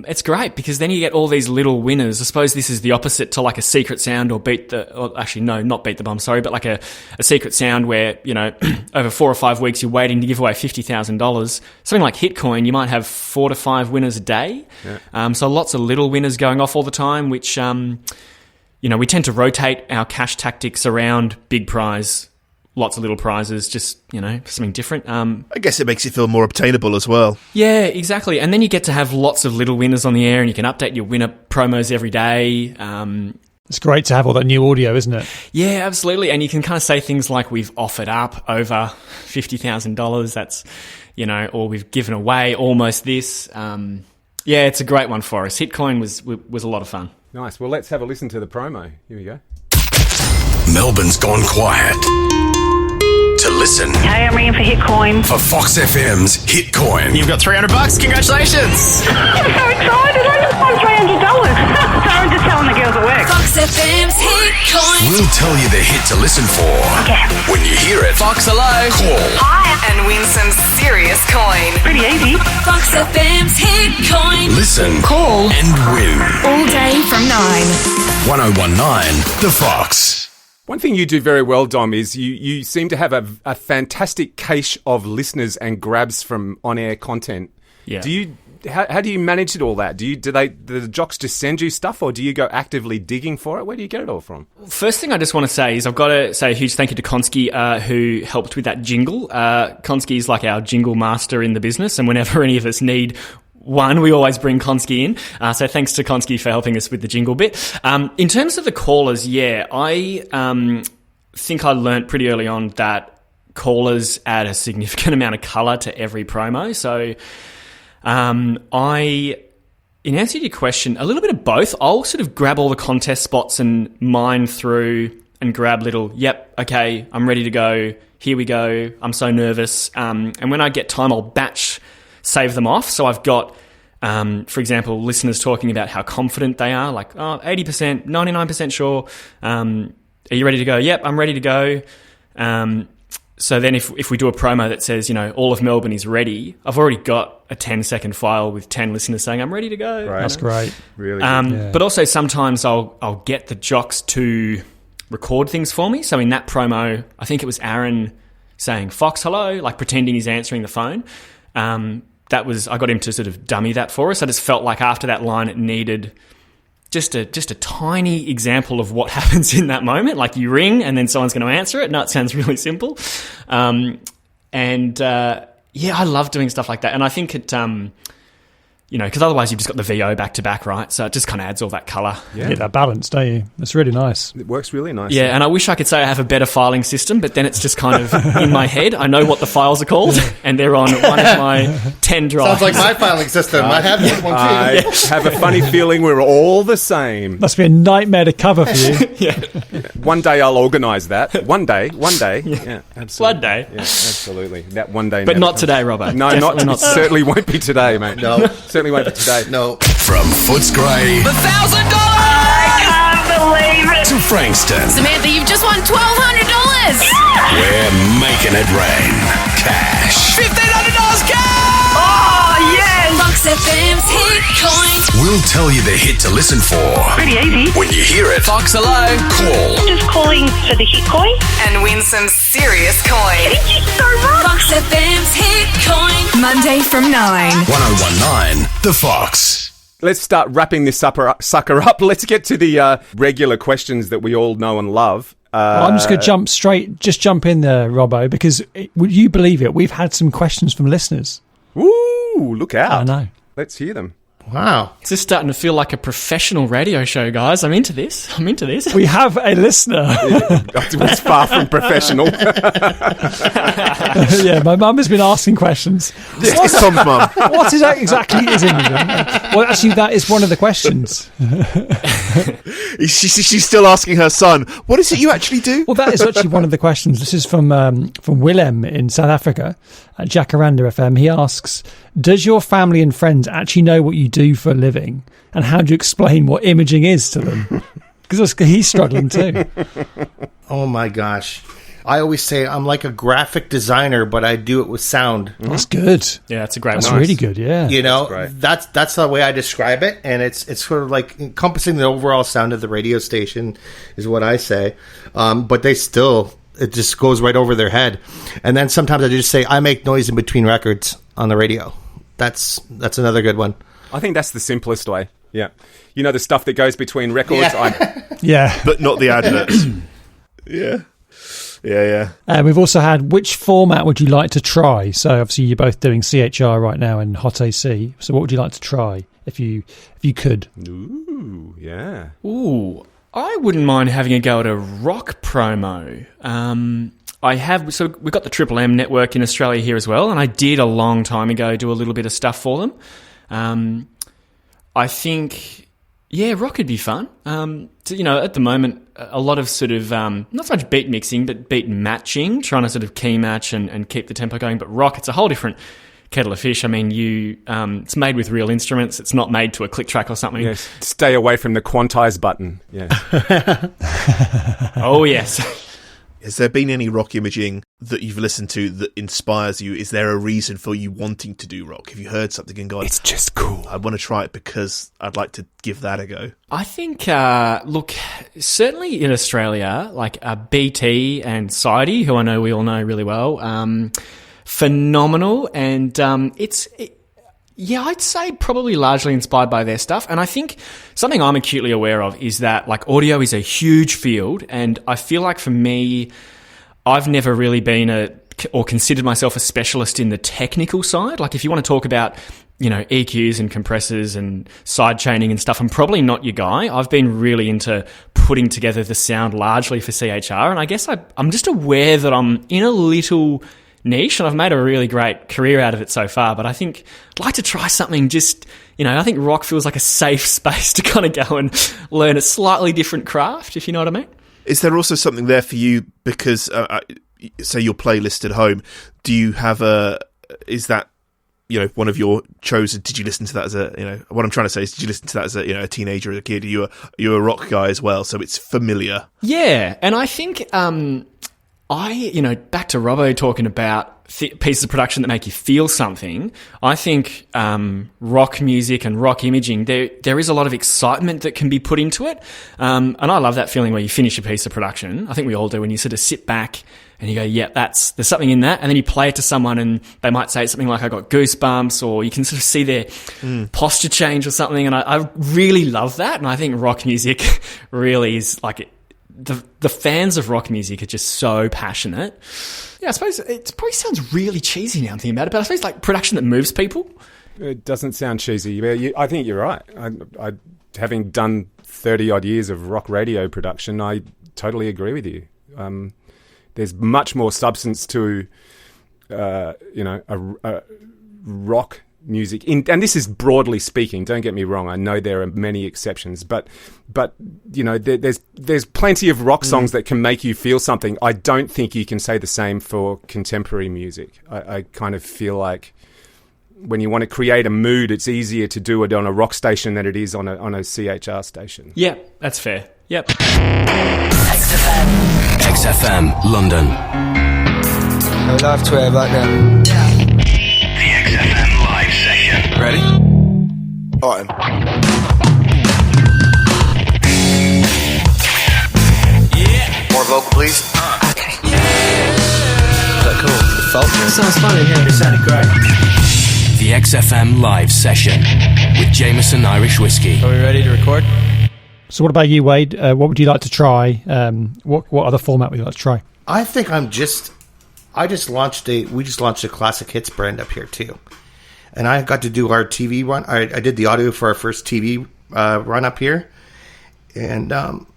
it's great because then you get all these little winners. I suppose this is the opposite to like a secret sound or not beat the bomb, but like a secret sound where, over 4 or 5 weeks you're waiting to give away $50,000. Something like Hitcoin, you might have 4 to 5 winners a day. Yeah. So lots of little winners going off all the time, which, we tend to rotate our cash tactics around big prize, lots of little prizes, just, something different. I guess it makes it feel more obtainable as well. Yeah, exactly. And then you get to have lots of little winners on the air and you can update your winner promos every day. It's great to have all that new audio, isn't it? Yeah, absolutely. And you can kind of say things like, we've offered up over $50,000. That's, or we've given away almost this. Yeah, it's a great one for us. Hitcoin was a lot of fun. Nice. Well, let's have a listen to the promo. Here we go. Melbourne's gone quiet. To listen. Hey, I'm ringing for Hitcoin. For Fox FM's Hitcoin. You've got $300. Congratulations. I'm so excited. I just won $300. So I'm just telling the girls at work. Fox FM's Hitcoin. We'll tell you the hit to listen for. Okay. When you hear it, Fox, hello. call. Hi. And win some serious coin. Pretty easy. Fox FM's Hitcoin. Listen. Call. And win. All day from 9. 1019 The Fox. One thing you do very well, Dom, is you seem to have a fantastic cache of listeners and grabs from on-air content. Yeah. How do you manage it all that? Do the jocks just send you stuff, or do you go actively digging for it? Where do you get it all from? First thing I just want to say is I've got to say a huge thank you to Konski, who helped with that jingle. Konski is like our jingle master in the business, and whenever any of us need one, we always bring Konski in. So thanks to Konski for helping us with the jingle bit. In terms of the callers, I think I learnt pretty early on that callers add a significant amount of colour to every promo. So in answer to your question, a little bit of both. I'll sort of grab all the contest spots and mine through and grab little, yep, okay, I'm ready to go, here we go, I'm so nervous. And when I get time, I'll batch save them off. So I've got, for example, listeners talking about how confident they are, like 80%, 99% sure. Are you ready to go? Yep, I'm ready to go. So then if we do a promo that says, all of Melbourne is ready, I've already got a 10-second file with 10 listeners saying, I'm ready to go. Right. That's great. Really Yeah. But also sometimes I'll get the jocks to record things for me. So in that promo, I think it was Aaron saying, Fox, hello, like pretending he's answering the phone. I got him to sort of dummy that for us. I just felt like after that line, it needed just a tiny example of what happens in that moment. Like you ring and then someone's going to answer it. No, it sounds really simple. I love doing stuff like that. And I think it, because otherwise you've just got the VO back to back, right? So it just kind of adds all that colour. Yeah. You get that balance, don't you? It's really nice. It works really nice. Yeah, and I wish I could say I have a better filing system, but then it's just kind of in my head. I know what the files are called, and they're on one of my 10 drives. Sounds like my filing system. I have this one too. I have a funny feeling we're all the same. Must be a nightmare to cover for you. Yeah. One day I'll organise that. One day. Yeah, absolutely. One day. Yeah, absolutely. That one day. But not today, Robbo. No, not certainly won't be today, mate. No. Certainly won't be today. No. From Footscray $1,000! I can't believe it. to Frankston, Samantha, you've just won $1,200! we're making it rain. Cash. $1,500 cash! Oh, yes. Fox FM's Hitcoin. We'll tell you the hit to listen for. Pretty easy. When you hear it, Fox, hello. call. Just calling for the Hitcoin. And win some serious coin. Thank you so much. Fox FM's Hitcoin. Monday from 9. 1019 The Fox. Let's start wrapping this sucker up. Let's get to the regular questions that we all know and love. Well, I'm just going to jump in there, Robbo, because would you believe it? We've had some questions from listeners. Ooh, look out. I know. Let's hear them. Wow. It's just starting to feel like a professional radio show, guys. I'm into this. We have a listener. It's far from professional. Yeah, my mum has been asking questions. It's Tom's mum. What is that exactly is Imaging? Well, actually, that is one of the questions. She's still asking her son, what is it you actually do? Well, that is actually one of the questions. This is from Willem in South Africa at Jacaranda FM. He asks, does your family and friends actually know what you do for a living? And how do you explain what imaging is to them? Because he's struggling too. Oh my gosh. I always say I'm like a graphic designer, but I do it with sound. That's good. Yeah, that's a great one. That's really good, yeah. You know, that's the way I describe it, and it's sort of like encompassing the overall sound of the radio station is what I say. But they still, it just goes right over their head. And then sometimes I just say, I make noise in between records on the radio. That's another good one. I think that's the simplest way. Yeah. You know, the stuff that goes between records. Yeah. But not the adverts. Yeah. We've also had, which format would you like to try? So obviously you're both doing CHR right now and Hot AC. So what would you like to try if you could? Ooh, yeah. Ooh, I wouldn't mind having a go at a rock promo. So we've got the Triple M network in Australia here as well, and I did a long time ago do a little bit of stuff for them. I think, rock would be fun. At the moment, a lot of sort of, not so much beat mixing, but beat matching, trying to sort of key match and keep the tempo going. But rock, it's a whole different kettle of fish. I mean, it's made with real instruments. It's not made to a click track or something. Yes. Stay away from the quantize button. Yeah. Oh, yes. Has there been any rock imaging that you've listened to that inspires you? Is there a reason for you wanting to do rock? Have you heard something and gone, it's just cool, I want to try it because I'd like to give that a go? I think, certainly in Australia, like BT and Sidey, who I know we all know really well, phenomenal. And I'd say probably largely inspired by their stuff. And I think something I'm acutely aware of is that like audio is a huge field. And I feel like for me, I've never really been or considered myself a specialist in the technical side. Like if you want to talk about, EQs and compressors and side chaining and stuff, I'm probably not your guy. I've been really into putting together the sound largely for CHR. And I guess I'm just aware that I'm in a little niche, and I've made a really great career out of it so far, but I think I'd like to try something just, I think rock feels like a safe space to kind of go and learn a slightly different craft, if you know what I mean. Is there also something there for you because, say your playlist at home, do you have is that, one of your chosen, did you listen to that as what I'm trying to say is, did you listen to that as a teenager or a kid? Are you a rock guy as well, so it's familiar? Yeah, and I think, back to Robbo talking about pieces of production that make you feel something, I think rock music and rock imaging, there is a lot of excitement that can be put into it. And I love that feeling where you finish a piece of production. I think we all do, when you sort of sit back and you go, yeah, there's something in that. And then you play it to someone and they might say something like, I got goosebumps, or you can sort of see their posture change or something. And I really love that. And I think rock music really is like the fans of rock music are just so passionate. Yeah, I suppose it probably sounds really cheesy now I'm thinking about it, but I suppose like production that moves people. It doesn't sound cheesy. I think you're right. I having done 30-odd years of rock radio production, I totally agree with you. There's much more substance to, a rock music, and this is broadly speaking. Don't get me wrong. I know there are many exceptions, but there's plenty of rock songs that can make you feel something. I don't think you can say the same for contemporary music. I kind of feel like when you want to create a mood, it's easier to do it on a rock station than it is on a CHR station. Yeah, that's fair. Yep. XFM London. I love Twitter right now. The XFM live session. Ready? Alright. Yeah. More vocal, please. Okay. Is that cool? The fault? Sounds fun in here. It sounded great. The XFM live session with Jameson Irish Whiskey. Are we ready to record? So what about you, Wade? What would you like to try? What other format would you like to try? I think we just launched a classic hits brand up here too. and I got to do our TV run. I did the audio for our first TV run up here, and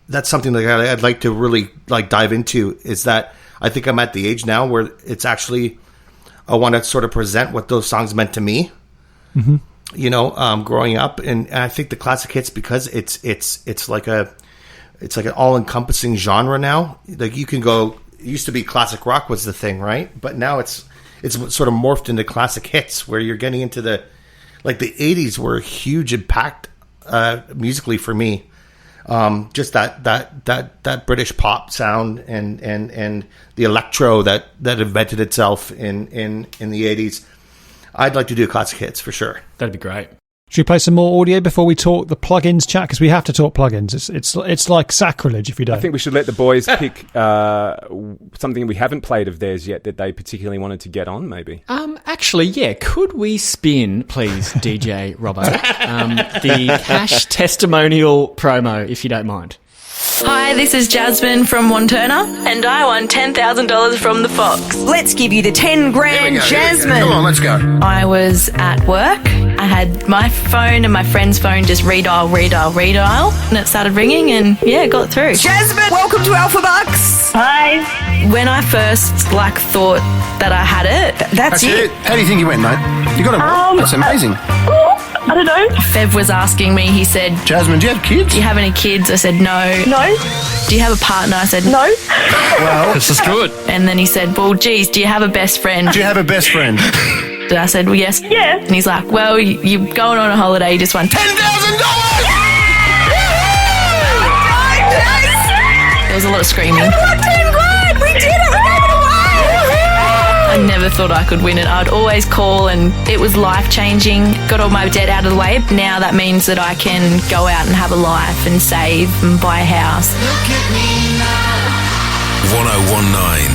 that's something that I'd like to really dive into. Is that I think I'm at the age now where it's actually I want to sort of present what those songs meant to me. Mm-hmm. Growing up, and I think the classic hits, because it's like an all-encompassing genre now. Like you can go. It used to be classic rock was the thing, right? But now it's sort of morphed into classic hits, where you're getting into the 80s were a huge impact musically for me. Just that British pop sound and the electro that invented itself in the 80s. I'd like to do classic hits for sure. That'd be great. Should we play some more audio before we talk the plugins chat? Because we have to talk plugins. It's like sacrilege if you don't. I think we should let the boys pick something we haven't played of theirs yet that they particularly wanted to get on, maybe. Actually, yeah. Could we spin, please, DJ Robbo, the Cash testimonial promo, if you don't mind? Hi, this is Jasmine from Wanturna, and I won $10,000 from the Fox. Let's give you the 10 grand, Jasmine. Come on, let's go. I was at work. I had my phone and my friend's phone just redial, and it started ringing, and yeah, got through. Jasmine, welcome to Alpha Bucks. Hi. When I first thought that I had it, that's it. How do you think you went, mate? You got it. That's amazing. I don't know. Fev was asking me, he said, Jasmine, do you have kids? Do you have any kids? I said, no. No. Do you have a partner? I said, no. Well, this is good. And then he said, well, geez, do you have a best friend? Do you have a best friend? And I said, well, yes. Yeah. And he's like, well, you're going on a holiday, you just won $10,000! There was a lot of screaming. We won 10 grand! We did it! We gave it away! I never thought I could win it. I'd always call, and it was life-changing. Got all my debt out of the way. Now that means that I can go out and have a life and save and buy a house. 1019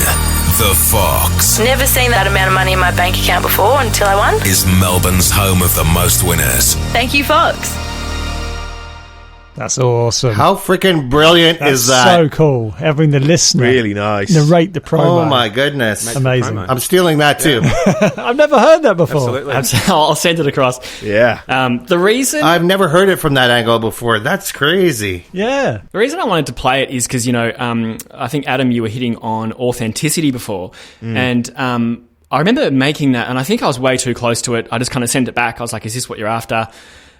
The Fox Never seen that amount of money in my bank account before until I won. is Melbourne's home of the most winners. Thank you, Fox. That's awesome. How freaking brilliant is that? So cool. Having the listener Really nice. narrate the promo. Oh my goodness. Amazing. I'm stealing that too. I've never heard that before. Absolutely. I'll send it across. Yeah. The reason I've never heard it from that angle before. That's crazy. Yeah. The reason I wanted to play it is because, I think, Adam, you were hitting on authenticity before. And I remember making that, and I think I was way too close to it. I just kind of sent it back. I was like, is this what you're after?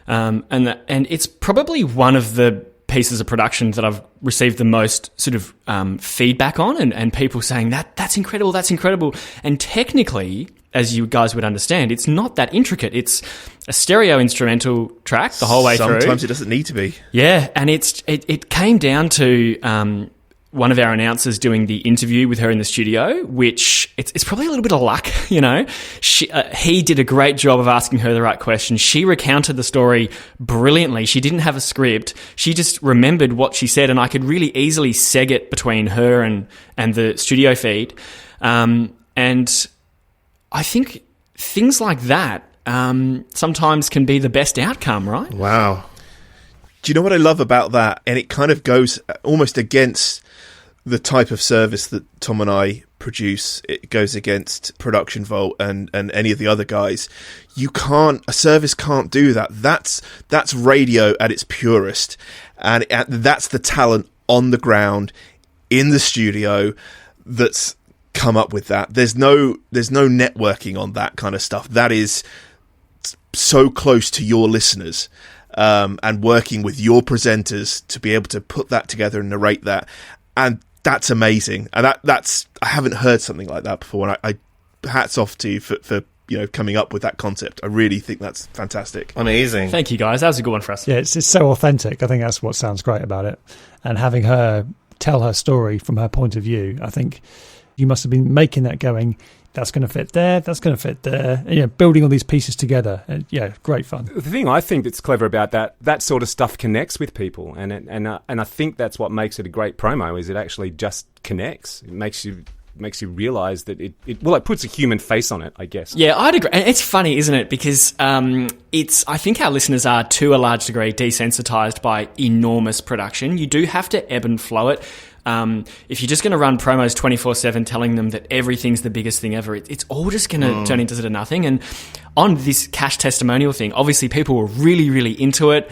And it's probably one of the pieces of production that I've received the most sort of feedback on, and people saying that's incredible. And technically, as you guys would understand, it's not that intricate. It's a stereo instrumental track the whole way through. Sometimes it doesn't need to be. Yeah, and it came down to one of our announcers doing the interview with her in the studio, which it's probably a little bit of luck, He did a great job of asking her the right questions. She recounted the story brilliantly. She didn't have a script. She just remembered what she said, and I could really easily seg it between her and the studio feed. And I think things like that sometimes can be the best outcome, right? Wow. Do you know what I love about that? And it kind of goes almost against the type of service that Tom and I produce. It goes against Production Vault and any of the other guys. A service can't do that. That's radio at its purest. And that's the talent on the ground in the studio that's come up with that. There's no networking on that kind of stuff. That is so close to your listeners. And working with your presenters to be able to put that together and narrate that, and that's amazing. And that's I haven't heard something like that before. And I hats off to you for coming up with that concept. I really think that's fantastic. Amazing. Thank you, guys. That was a good one for us. Yeah, it's so authentic. I think that's what sounds great about it. And having her tell her story from her point of view, I think you must have been making that going, that's going to fit there, that's going to fit there. And, building all these pieces together. Great fun. The thing I think that's clever about that sort of stuff connects with people. And I think that's what makes it a great promo, is it actually just connects. It makes you makes you realise that it puts a human face on it, I guess. Yeah, I'd agree. And it's funny, isn't it? Because I think our listeners are, to a large degree, desensitised by enormous production. You do have to ebb and flow it. If you're just going to run promos 24/7 telling them that everything's the biggest thing ever, it's all just going to turn into nothing. And on this cash testimonial thing, obviously people were really, really into it.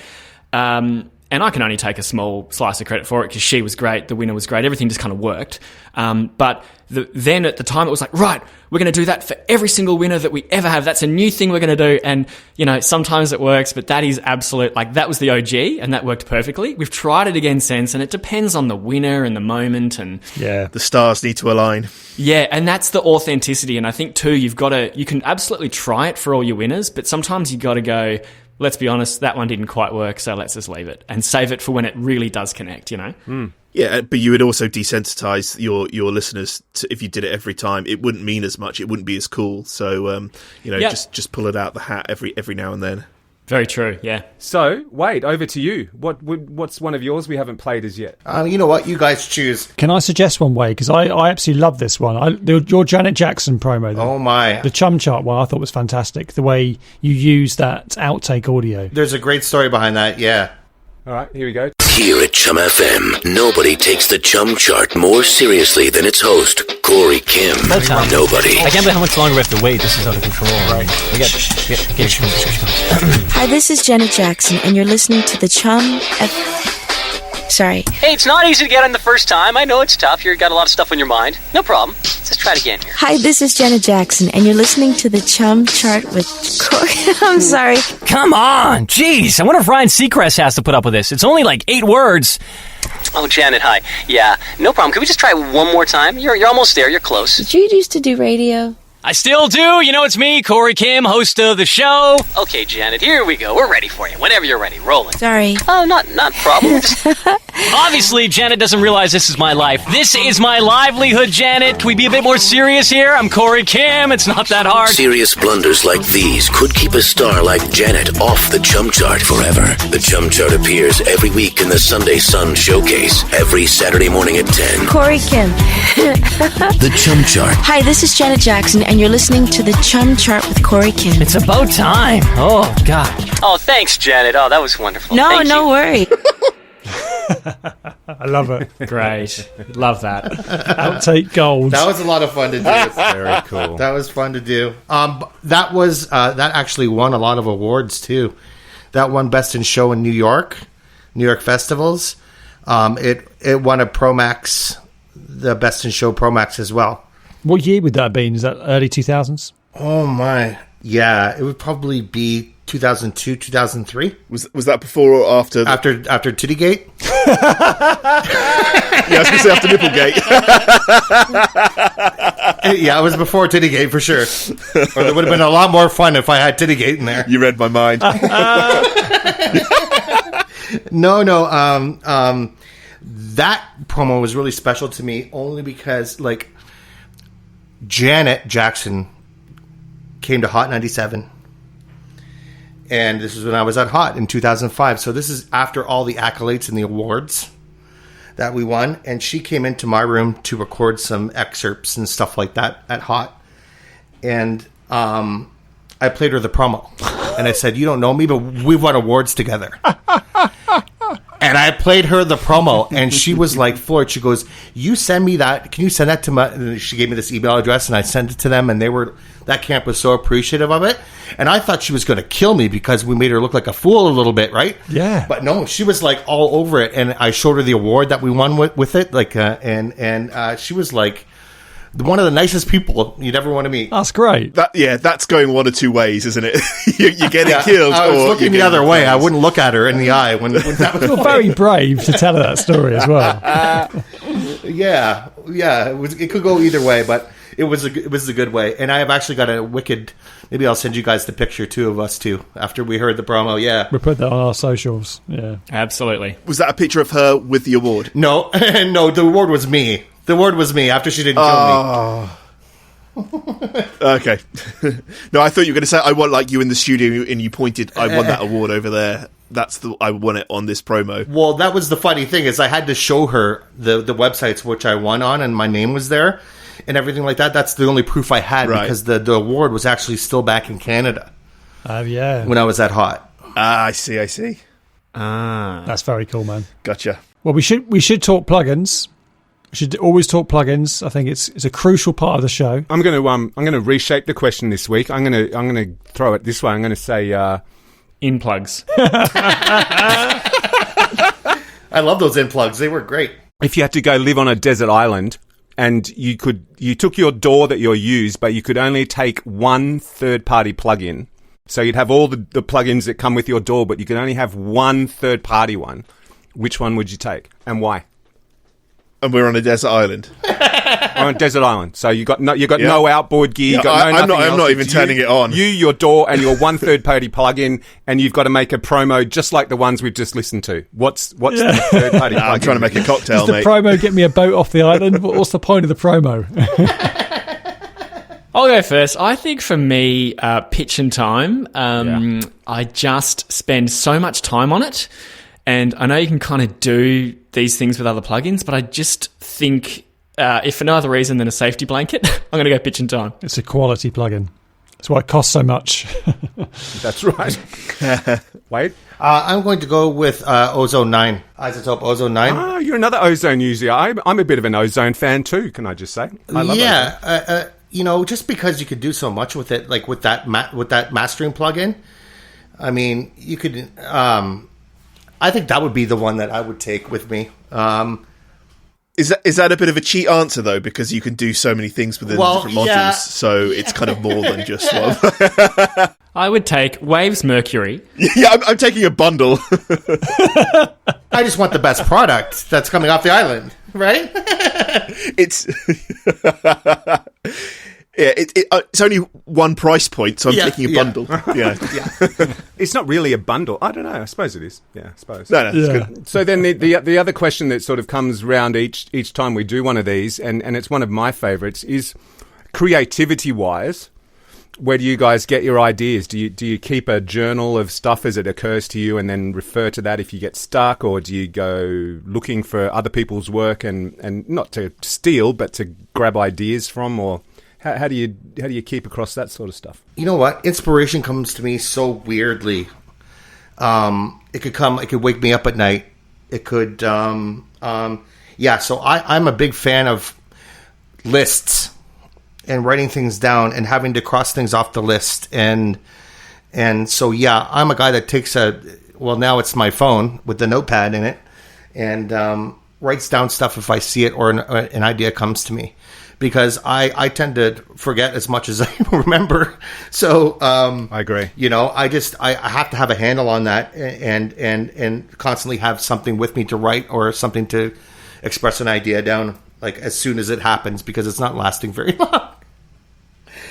And I can only take a small slice of credit for it because she was great, the winner was great, everything just kind of worked. But then at the time it was like, right, we're going to do that for every single winner that we ever have. That's a new thing we're going to do. And, you know, sometimes it works, but that is absolute, like that was the OG and that worked perfectly. We've tried it again since, and it depends on the winner and the moment. And yeah, the stars need to align. Yeah, and that's the authenticity. And I think too, you can absolutely try it for all your winners, but sometimes you got to go, let's be honest, that one didn't quite work, so let's just leave it and save it for when it really does connect, you know? Yeah, but you would also desensitize your listeners to, if you did it every time. It wouldn't mean as much. It wouldn't be as cool. So, just pull it out the hat every now and then. Very true, yeah. So, Wade, over to you. What's one of yours we haven't played as yet? You know what? You guys choose. Can I suggest one, Wade? Because I absolutely love this one. Your Janet Jackson promo. Oh, my. The Chum Chart one I thought was fantastic. The way you use that outtake audio. There's a great story behind that, yeah. All right, here we go. Here at Chum FM, nobody takes the Chum Chart more seriously than its host, Corey Kim. Nobody. I can't believe how much longer we have to wait. This is out of control. Right. Hi, this is Janet Jackson, and you're listening to the Chum Sorry. Hey, it's not easy to get on the first time. I know it's tough. You've got a lot of stuff on your mind. No problem. Let's try it again here. Hi, this is Janet Jackson, and you're listening to the Chum Chart with Corey. I'm sorry. Come on. Jeez. I wonder if Ryan Seacrest has to put up with this. It's only like 8 words. Oh, Janet, hi. Yeah, no problem. Can we just try one more time? You're almost there. You're close. Did you used to do radio? I still do. You know, it's me, Corey Kim, host of the show. Okay, Janet, here we go. We're ready for you. Whenever you're ready. Rolling. Sorry. Oh, not problem. Obviously, Janet doesn't realize this is my life. This is my livelihood, Janet. Can we be a bit more serious here? I'm Corey Kim. It's not that hard. Serious blunders like these could keep a star like Janet off the Chum Chart forever. The Chum Chart appears every week in the Sunday Sun Showcase, every Saturday morning at 10. Corey Kim. The Chum Chart. Hi, this is Janet Jackson, and you're listening to the Chum Chart with Corey Kim. It's about time. Oh, God. Oh, thanks, Janet. Oh, that was wonderful. No worry. I love it. Great. Love that. Outtake gold. That was a lot of fun to do. Very cool. That was fun to do. That actually won a lot of awards, too. That won Best in Show in New York festivals. It won a Promax, the Best in Show Promax as well. What year would that have been? Is that early 2000s? Oh, my. Yeah, it would probably be 2002, 2003. Was that before or after? After Tittygate? Yeah, I was going to say after Nipplegate. Yeah, it was before Tittygate for sure. Or it would have been a lot more fun if I had Tittygate in there. You read my mind. No. That promo was really special to me only because, like, Janet Jackson came to Hot 97. And this was when I was at Hot in 2005. So this is after all the accolades and the awards that we won. And she came into my room to record some excerpts and stuff like that at Hot. And I played her the promo. And I said, you don't know me, but we've won awards together. And I played her the promo, and she was like floored. She goes, you send me that. Can you send that to my... And she gave me this email address, and I sent it to them, and that camp was so appreciative of it. And I thought she was going to kill me because we made her look like a fool a little bit, right? Yeah. But no, she was like all over it, and I showed her the award that we won with it. Like, and she was like one of the nicest people you'd ever want to meet. That's great. That's going one of two ways, isn't it? You're getting killed. I was looking the other way. I wouldn't look at her in the eye when that was. You're very brave to tell her that story as well. Yeah. It could go either way, but it was a good way. And I have actually got a wicked. Maybe I'll send you guys the picture too of us two after we heard the promo. Yeah, we'll put that on our socials. Yeah, absolutely. Was that a picture of her with the award? No, no. The award was me. The award was me after she didn't kill me. Okay. No, I thought you were going to say I want like you in the studio and you pointed. I won that award over there. I want it on this promo. Well, that was the funny thing is I had to show her the websites which I won on, and my name was there and everything like that. That's the only proof I had because the award was actually still back in Canada. Yeah. When I was at Hot. I see. That's very cool, man. Gotcha. Well, we should talk plugins. We should always talk plugins. I think it's a crucial part of the show. I'm going to reshape the question this week. I'm going to throw it this way. I'm going to say in plugs. I love those in plugs. They were great. If you had to go live on a desert island and you took your DAW that you used, but you could only take one third-party plugin. So you'd have all the plugins that come with your DAW, but you could only have one third-party one. Which one would you take and why? And we're on a desert island. On a desert island, so you got no outboard gear. You got I'm not even turning it on. You, your DAW, and your one third-party plugin, and you've got to make a promo just like the ones we've just listened to. What's the third-party plugin? I'm trying to make a cocktail, mate. The promo get me a boat off the island. What's the point of the promo? I'll go first. I think for me, pitch and time. I just spend so much time on it. And I know you can kind of do these things with other plugins, but I just think, if for no other reason than a safety blanket, I'm going to go pitch and time. It's a quality plugin. That's why it costs so much. That's right. Wait. I'm going to go with Ozone 9. Isotope Ozone 9. Oh, you're another Ozone user. I'm a bit of an Ozone fan too, can I just say? I love Ozone. Just because you could do so much with it, like with that mastering plugin, I mean, you could... I think that would be the one that I would take with me. Is that a bit of a cheat answer, though? Because you can do so many things within the different modules, so it's kind of more than just one. I would take Waves Mercury. Yeah, I'm taking a bundle. I just want the best product that's coming off the island, right? It's only one price point, so I'm taking a bundle. Yeah. It's not really a bundle. I don't know. I suppose it is. Yeah, I suppose. No, it's good. So then the other question that sort of comes round each time we do one of these, and it's one of my favourites, is creativity-wise, where do you guys get your ideas? Do you keep a journal of stuff as it occurs to you and then refer to that if you get stuck, or do you go looking for other people's work and not to steal, but to grab ideas from, or... How do you keep across that sort of stuff? You know what? Inspiration comes to me so weirdly. It could wake me up at night. It could, so I'm a big fan of lists and writing things down and having to cross things off the list. And so, I'm a guy that takes now it's my phone with the notepad in it and writes down stuff if I see it or an idea comes to me. Because I tend to forget as much as I remember. So I agree. I have to have a handle on that and constantly have something with me to write or something to express an idea down, like as soon as it happens, because it's not lasting very long.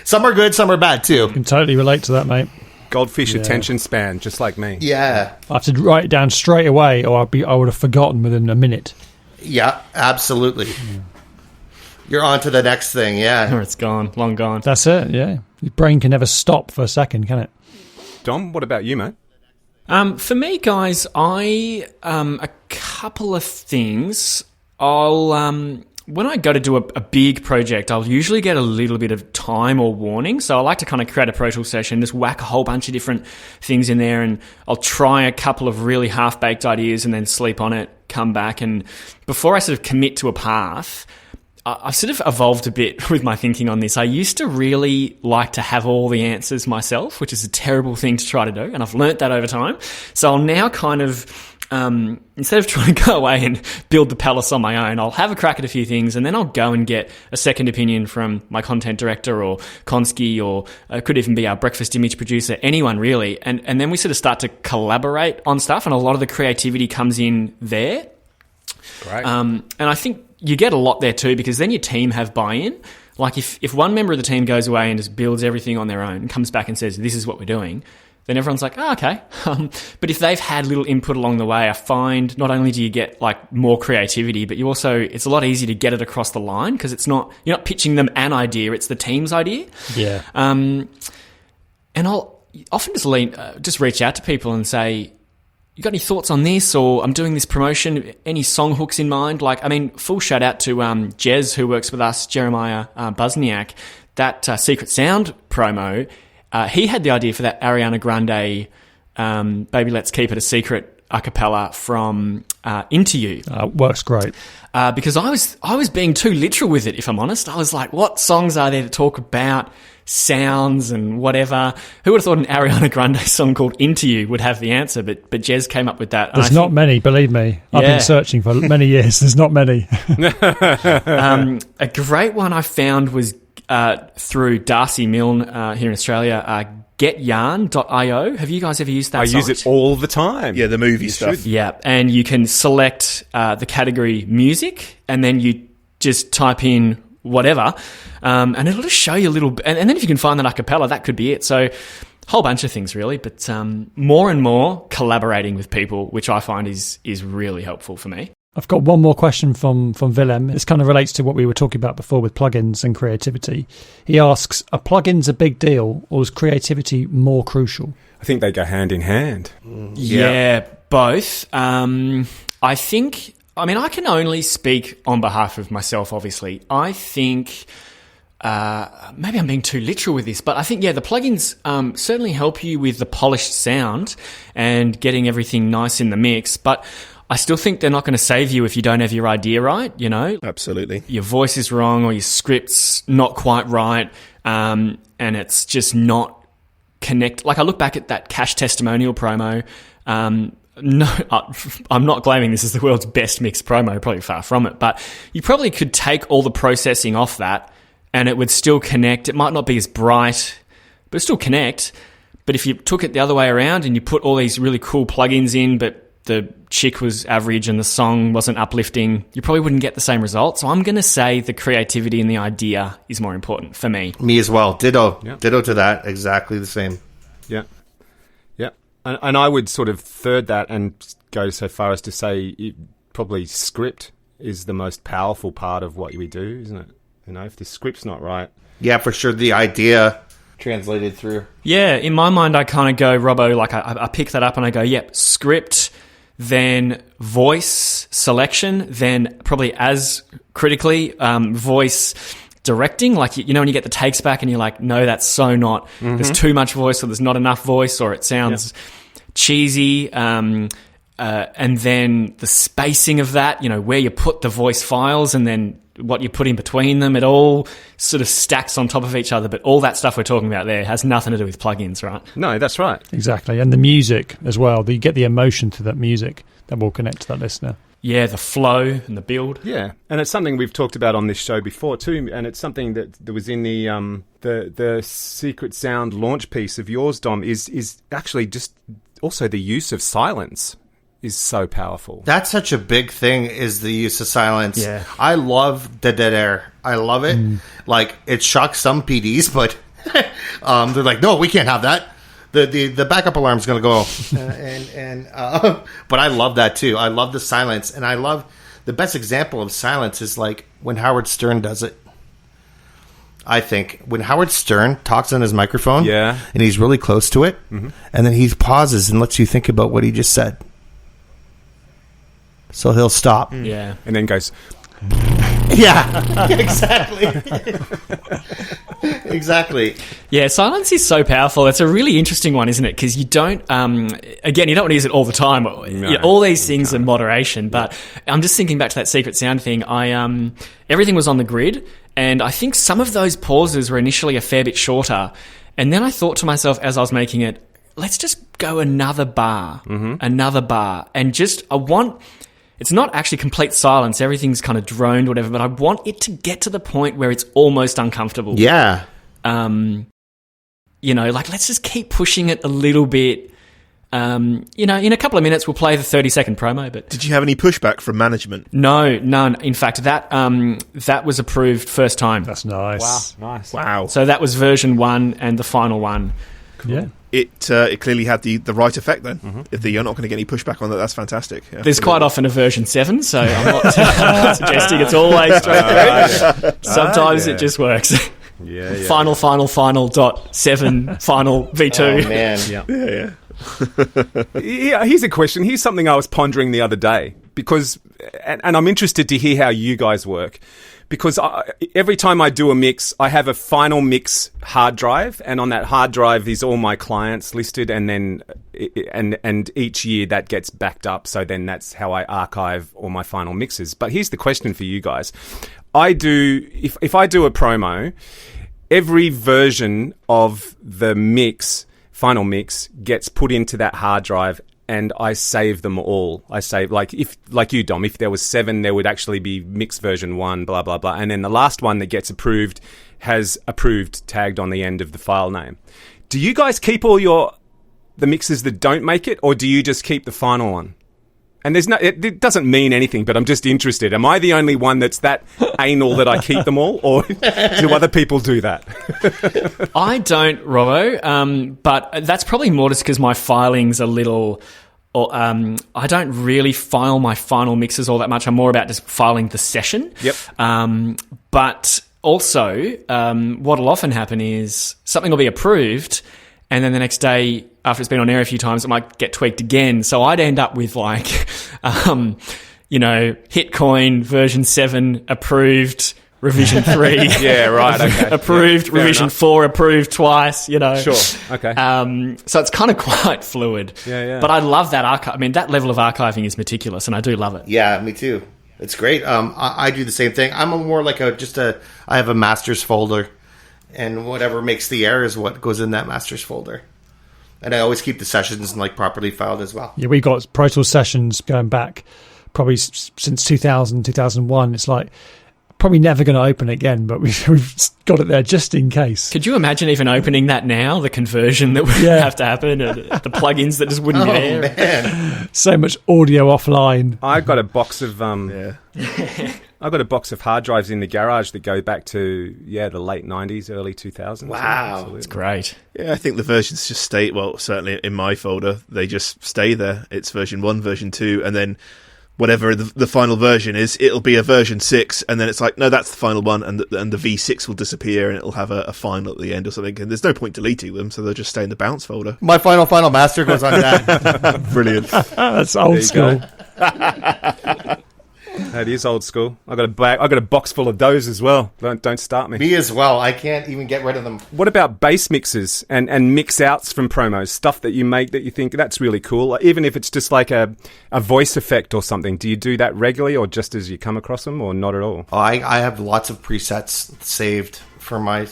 Some are good, some are bad too. I can totally relate to that, mate. Goldfish attention span, just like me. Yeah. I have to write it down straight away or I would have forgotten within a minute. Yeah, absolutely. Yeah. You're on to the next thing, yeah. Or it's gone, long gone. That's it, yeah. Your brain can never stop for a second, can it? Dom, what about you, mate? For me, guys, a couple of things. When I go to do a big project, I'll usually get a little bit of time or warning. So I like to kind of create a Pro Tools session, just whack a whole bunch of different things in there, and I'll try a couple of really half-baked ideas and then sleep on it, come back, and before I sort of commit to a path... I've sort of evolved a bit with my thinking on this. I used to really like to have all the answers myself, which is a terrible thing to try to do, and I've learnt that over time. So I'll now kind of, instead of trying to go away and build the palace on my own, I'll have a crack at a few things, and then I'll go and get a second opinion from my content director or Konski, or it could even be our breakfast image producer, anyone really, and then we sort of start to collaborate on stuff, and a lot of the creativity comes in there. Great. And I think you get a lot there too, because then your team have buy-in. Like if one member of the team goes away and just builds everything on their own and comes back and says, this is what we're doing, then everyone's like, oh, okay. But if they've had little input along the way, I find not only do you get like more creativity, but you also, it's a lot easier to get it across the line, because you're not pitching them an idea, it's the team's idea. Yeah. And I'll often just reach out to people and say, you got any thoughts on this? Or I'm doing this promotion, any song hooks in mind? Like, I mean, full shout out to Jez, who works with us, Jeremiah Busniak. That Secret Sound promo, he had the idea for that Ariana Grande Baby Let's Keep It a Secret a cappella from Into You. Works great. Because I was being too literal with it, if I'm honest. I was like, what songs are there to talk about sounds and whatever? Who would have thought an Ariana Grande song called Into You would have the answer? But Jez came up with that. There's not many, believe me. I've been searching for many years. There's not many. A great one I found was through Darcy Milne here in Australia, getyarn.io. Have you guys ever used that I site? use it all the time. Yeah, the movie stuff. Yeah, and you can select the category music, and then you just type in whatever, and it'll just show you a little... And then if you can find that a cappella, that could be it. So a whole bunch of things, really. But more and more collaborating with people, which I find is really helpful for me. I've got one more question from Willem. This kind of relates to what we were talking about before with plugins and creativity. He asks, are plugins a big deal, or is creativity more crucial? I think they go hand in hand. Yeah, both. I think... I mean, I can only speak on behalf of myself, obviously. I think... maybe I'm being too literal with this, but I think, the plugins certainly help you with the polished sound and getting everything nice in the mix, but I still think they're not going to save you if you don't have your idea right, you know? Absolutely. Your voice is wrong or your script's not quite right, and it's just not connect. Like, I look back at that Cash testimonial promo. No, I'm not claiming this is the world's best mixed promo, probably far from it, but you probably could take all the processing off that and it would still connect. It might not be as bright, but it still connect. But if you took it the other way around and you put all these really cool plugins in, but the chick was average and the song wasn't uplifting, you probably wouldn't get the same result. So I'm going to say the creativity and the idea is more important for me. Me as well. Ditto. Yeah. Ditto to that. Exactly the same. Yeah. Yeah. And I would sort of third that and go so far as to say probably script is the most powerful part of what we do, isn't it? You know, if the script's not right. Yeah, for sure. The idea translated through. Yeah, in my mind, I kind of go, Robbo, like I pick that up and I go, yep, script, then voice selection, then probably as critically, voice directing. Like, you know, when you get the takes back and you're like, no, that's so not. Mm-hmm. There's too much voice or there's not enough voice or it sounds cheesy. And then the spacing of that, you know, where you put the voice files and then what you put in between them, it all sort of stacks on top of each other. But all that stuff we're talking about there has nothing to do with plugins, right? No, that's right. Exactly. And the music as well. You get the emotion to that music that will connect to that listener. Yeah, the flow and the build. Yeah, and it's something we've talked about on this show before too, and it's something that was in the Secret Sound launch piece of yours, Dom, is actually just also the use of silence is so powerful. That's such a big thing, is the use of silence. Yeah. I love the dead air. I love it. Like, it shocks some PDs, but they're like, no, we can't have that. The backup alarm's going to go. But I love that too. I love the silence. And I love the best example of silence is like when Howard Stern does it. I think when Howard Stern talks on his microphone and he's really close to it, and then he pauses and lets you think about what he just said. So he'll stop. Yeah. And then goes... Yeah, exactly. Exactly. Yeah, silence is so powerful. It's a really interesting one, isn't it? Because you don't, again, you don't want to use it all the time. No, all these things are moderation. But I'm just thinking back to that Secret Sound thing. Everything was on the grid, and I think some of those pauses were initially a fair bit shorter. And then I thought to myself as I was making it, let's just go another bar, and just it's not actually complete silence. Everything's kind of droned, whatever, but I want it to get to the point where it's almost uncomfortable. Yeah. You know, like, let's just keep pushing it a little bit. You know, in a couple of minutes, we'll play the 30-second promo, but... Did you have any pushback from management? No, none. In fact, that was approved first time. That's nice. Wow, nice. Wow. So that was version 1 and the final one. Cool. Yeah. It clearly had the right effect then. If you're not going to get any pushback on that, that's fantastic. Yeah, there's quite often a version 7, so I'm not suggesting it's always straight through. Sometimes it just works. Yeah. Final dot 7 final V2. Oh man, yeah. Yeah, here's a question. Here's something I was pondering the other day because, and I'm interested to hear how you guys work. Because every time I do a mix, I have a final mix hard drive, and on that hard drive is all my clients listed, and then and each year that gets backed up. So then that's how I archive all my final mixes. But here's the question for you guys: if I do a promo, every version of the final mix gets put into that hard drive. And I save them all. I save, like you, Dom, if there was 7, there would actually be mix version 1, blah, blah, blah. And then the last one that gets approved has approved tagged on the end of the file name. Do you guys keep all the mixes that don't make it, or do you just keep the final one? And it doesn't mean anything, but I'm just interested. Am I the only one that's that anal that I keep them all, or do other people do that? I don't, Robbo, but that's probably more just because my filing's a little... I don't really file my final mixes all that much. I'm more about just filing the session. Yep. But also, what'll often happen is something will be approved, and then the next day, after it's been on air a few times, it might get tweaked again. So I'd end up with Hitcoin version 7 approved, revision 3. Yeah, right. Okay. Approved, yep, revision 4 approved twice. Sure. Okay. So it's kind of quite fluid. Yeah. But I love that archive. I mean, that level of archiving is meticulous, and I do love it. Yeah, me too. It's great. I do the same thing. I'm more like I have a masters folder, and whatever makes the air is what goes in that masters folder. And I always keep the sessions properly filed as well. Yeah, we got Pro Tools sessions going back probably since 2000, 2001. It's like probably never going to open again, but we've got it there just in case. Could you imagine even opening that now? The conversion that would have to happen, and the plugins that just wouldn't get air. Man. So much audio offline. I've got a box of I've got a box of hard drives in the garage that go back to the late 90s, early 2000s. Wow, it's great. Yeah, I think the versions just stay. Well, certainly in my folder, they just stay there. It's version 1, version 2, and then whatever the final version is, it'll be a version 6, and then it's like, no, that's the final one, and the V6 will disappear, and it'll have a final at the end or something. And there's no point deleting them, so they'll just stay in the bounce folder. My final master goes on that. Brilliant. That's old school. That is old school. I got a box full of those as well. Don't start me. Me as well. I can't even get rid of them. What about bass mixes and mix outs from promos? Stuff that you make that you think that's really cool, even if it's just like a voice effect or something. Do you do that regularly, or just as you come across them, or not at all? I have lots of presets saved for my.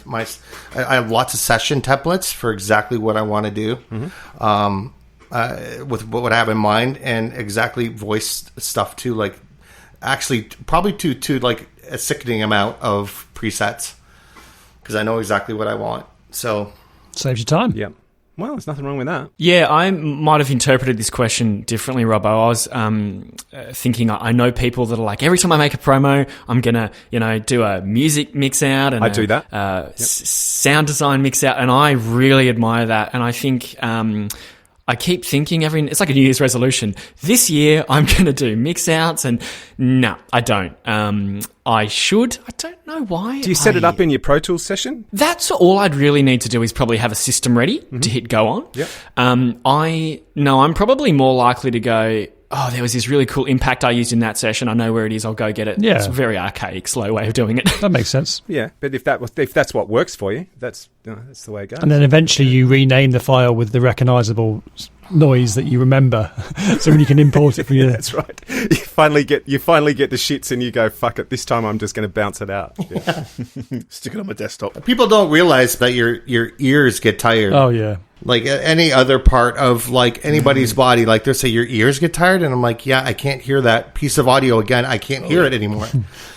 I have lots of session templates for exactly what I want to do. Mm-hmm. With what I have in mind, and exactly voice stuff too, like. Actually, probably to like a sickening amount of presets, because I know exactly what I want. So saves you time. Yeah. Well, there's nothing wrong with that. Yeah, I might have interpreted this question differently, Robbo. I was thinking, I know people that are like, every time I make a promo, I'm gonna, do a music mix out, and I do that. Sound design mix out, and I really admire that. And I think. I keep thinking it's like a New Year's resolution. This year, I'm going to do mix outs, and no, I don't. I should. I don't know why. Do you set it up in your Pro Tools session? That's all I'd really need to do is probably have a system ready to hit go on. Yep. I'm probably more likely to go, oh, there was this really cool impact I used in that session. I know where it is. I'll go get it. Yeah. It's a very archaic, slow way of doing it. That makes sense. Yeah, but if that's what works for you, that's the way it goes. And then eventually you rename the file with the recognisable noise that you remember, so when you can import it from your... That's right. You finally get the shits, and you go, fuck it, this time I'm just going to bounce it out. Yeah. Stick it on my desktop. People don't realize that your ears get tired. Oh yeah. Like any other part of like anybody's body, like they'll say your ears get tired, and I'm like, yeah, I can't hear that piece of audio again. I can't hear it anymore.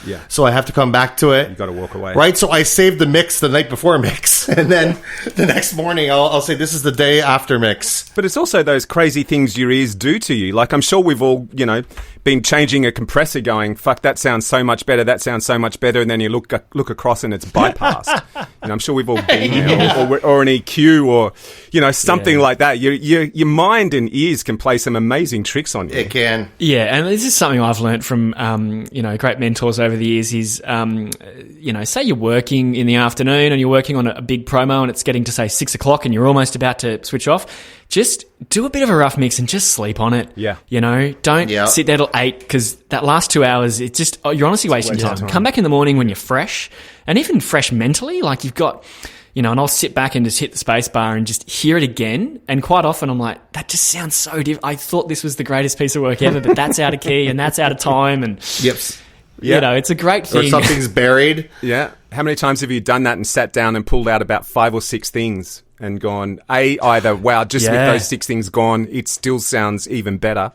Yeah. So I have to come back to it. You got to walk away. Right. So I save the mix the night before mix, and then the next morning I'll say this is the day after mix. But it's also those crazy things your ears do to you. Like I'm sure we've all, been changing a compressor, going, fuck, that sounds so much better. That sounds so much better, and then you look across and it's bypassed. I'm sure we've all been there, or an EQ, or something like that. Your mind and ears can play some amazing tricks on you. It can. Yeah, and this is something I've learned from great mentors over the years. Is say you're working in the afternoon and you're working on a big promo, and it's getting to say 6 o'clock, and you're almost about to switch off. Just do a bit of a rough mix and just sleep on it. Yeah. You know, don't sit there till 8 because that last 2 hours, it's just, you're honestly wasting time. Come back in the morning when you're fresh and even fresh mentally. Like you've got, you know, and I'll sit back and just hit the space bar and just hear it again. And quite often I'm like, that just sounds so different. I thought this was the greatest piece of work ever, but that's out of key and that's out of time. And you know, it's a great thing. Or something's buried. Yeah. How many times have you done that and sat down and pulled out about 5 or 6 things and gone, either, wow, just with those 6 things gone, it still sounds even better,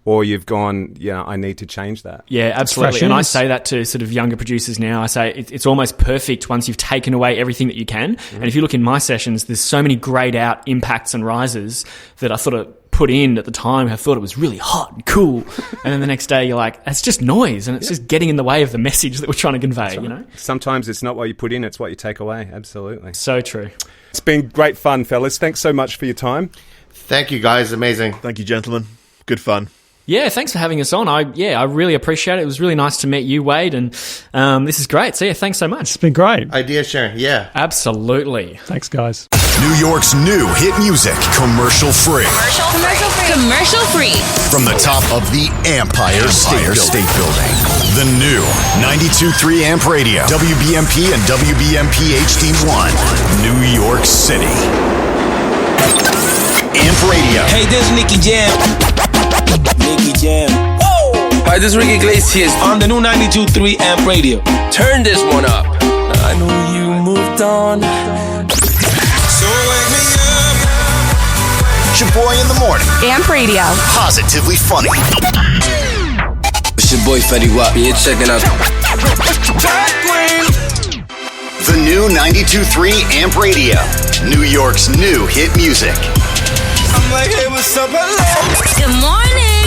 or you've gone, I need to change that. Yeah, absolutely. And I say that to sort of younger producers now. I say it's almost perfect once you've taken away everything that you can. And if you look in my sessions, there's so many grayed out impacts and rises that I sort of put in at the time. I thought it was really hot and cool. And then the next day you're like, it's just noise and it's just getting in the way of the message that we're trying to convey, you know? Sometimes it's not what you put in, it's what you take away. Absolutely. So true. It's been great fun, fellas. Thanks so much for your time. Thank you, guys. Amazing. Thank you, gentlemen. Good fun. Yeah, thanks for having us on. I really appreciate it. It was really nice to meet you, Wade, and this is great. So yeah, thanks so much. It's been great. Idea sharing, yeah. Absolutely. Thanks, guys. New York's new hit music, commercial free. Commercial free. From the top of the Empire State Building. The new 92.3 Amp Radio, WBMP and WBMP HD1, New York City. Amp Radio. Hey, this is Nicky Jam. Nicky Jam. Whoa! Hi, this is Ricky Iglesias on the new 92.3 Amp Radio. Turn this one up. I know you moved on. So wake me up. It's your boy in the morning. Amp Radio. Positively funny. It's your boy Fetty Wap. You're checking out the new 92.3 Amp Radio. New York's new hit music. I'm like, hey, what's up? Hello. Good morning.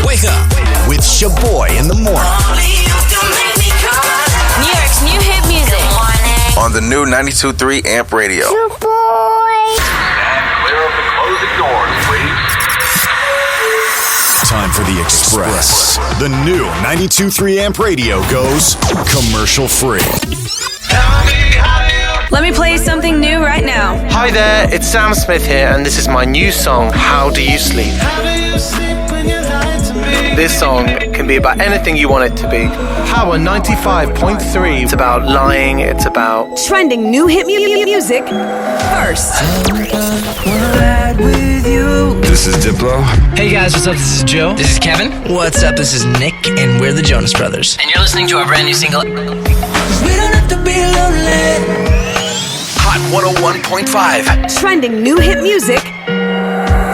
Wake up with Shaboy in the morning. New York's new hit music. Good morning. On the new 92.3 Amp Radio. Shaboy. Clear up the closing doors, please. Time for the Express. The new 92.3 Amp Radio goes commercial free. Let me play something new right now. Hi there, it's Sam Smith here, and this is my new song, How Do You Sleep? This song can be about anything you want it to be. Power 95.3. It's about lying, it's about Trending new hit music first. This is Diplo. Hey guys, what's up? This is Joe. This is Kevin. What's up? This is Nick, and we're the Jonas Brothers. And you're listening to our brand new single. We don't have to be lonely. Hot 101.5. Trending new hit music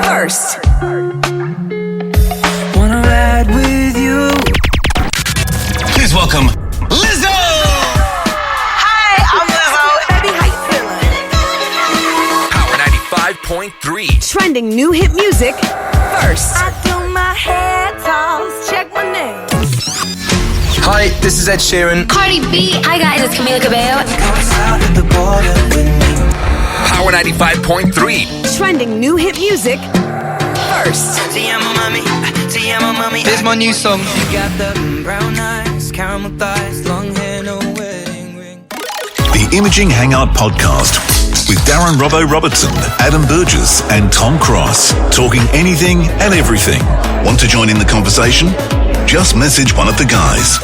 first. Wanna ride with you. Please welcome Lizzo. Hi, I'm Lizzo. Baby, how you feeling? Power 95.3. Trending new hit music first. I do my head toss, check my name. Hi, this is Ed Sheeran. Cardi B. Hi guys, it's Camila Cabello. Power 95.3. Trending new hit music first. Here's my new song. You got the brown eyes, caramel thighs, long hair, no wedding ring. The Imaging Hangout podcast with Darren Robbo Robertson, Adam Burgess, and Tom Cross. Talking anything and everything. Want to join in the conversation? Just message one of the guys.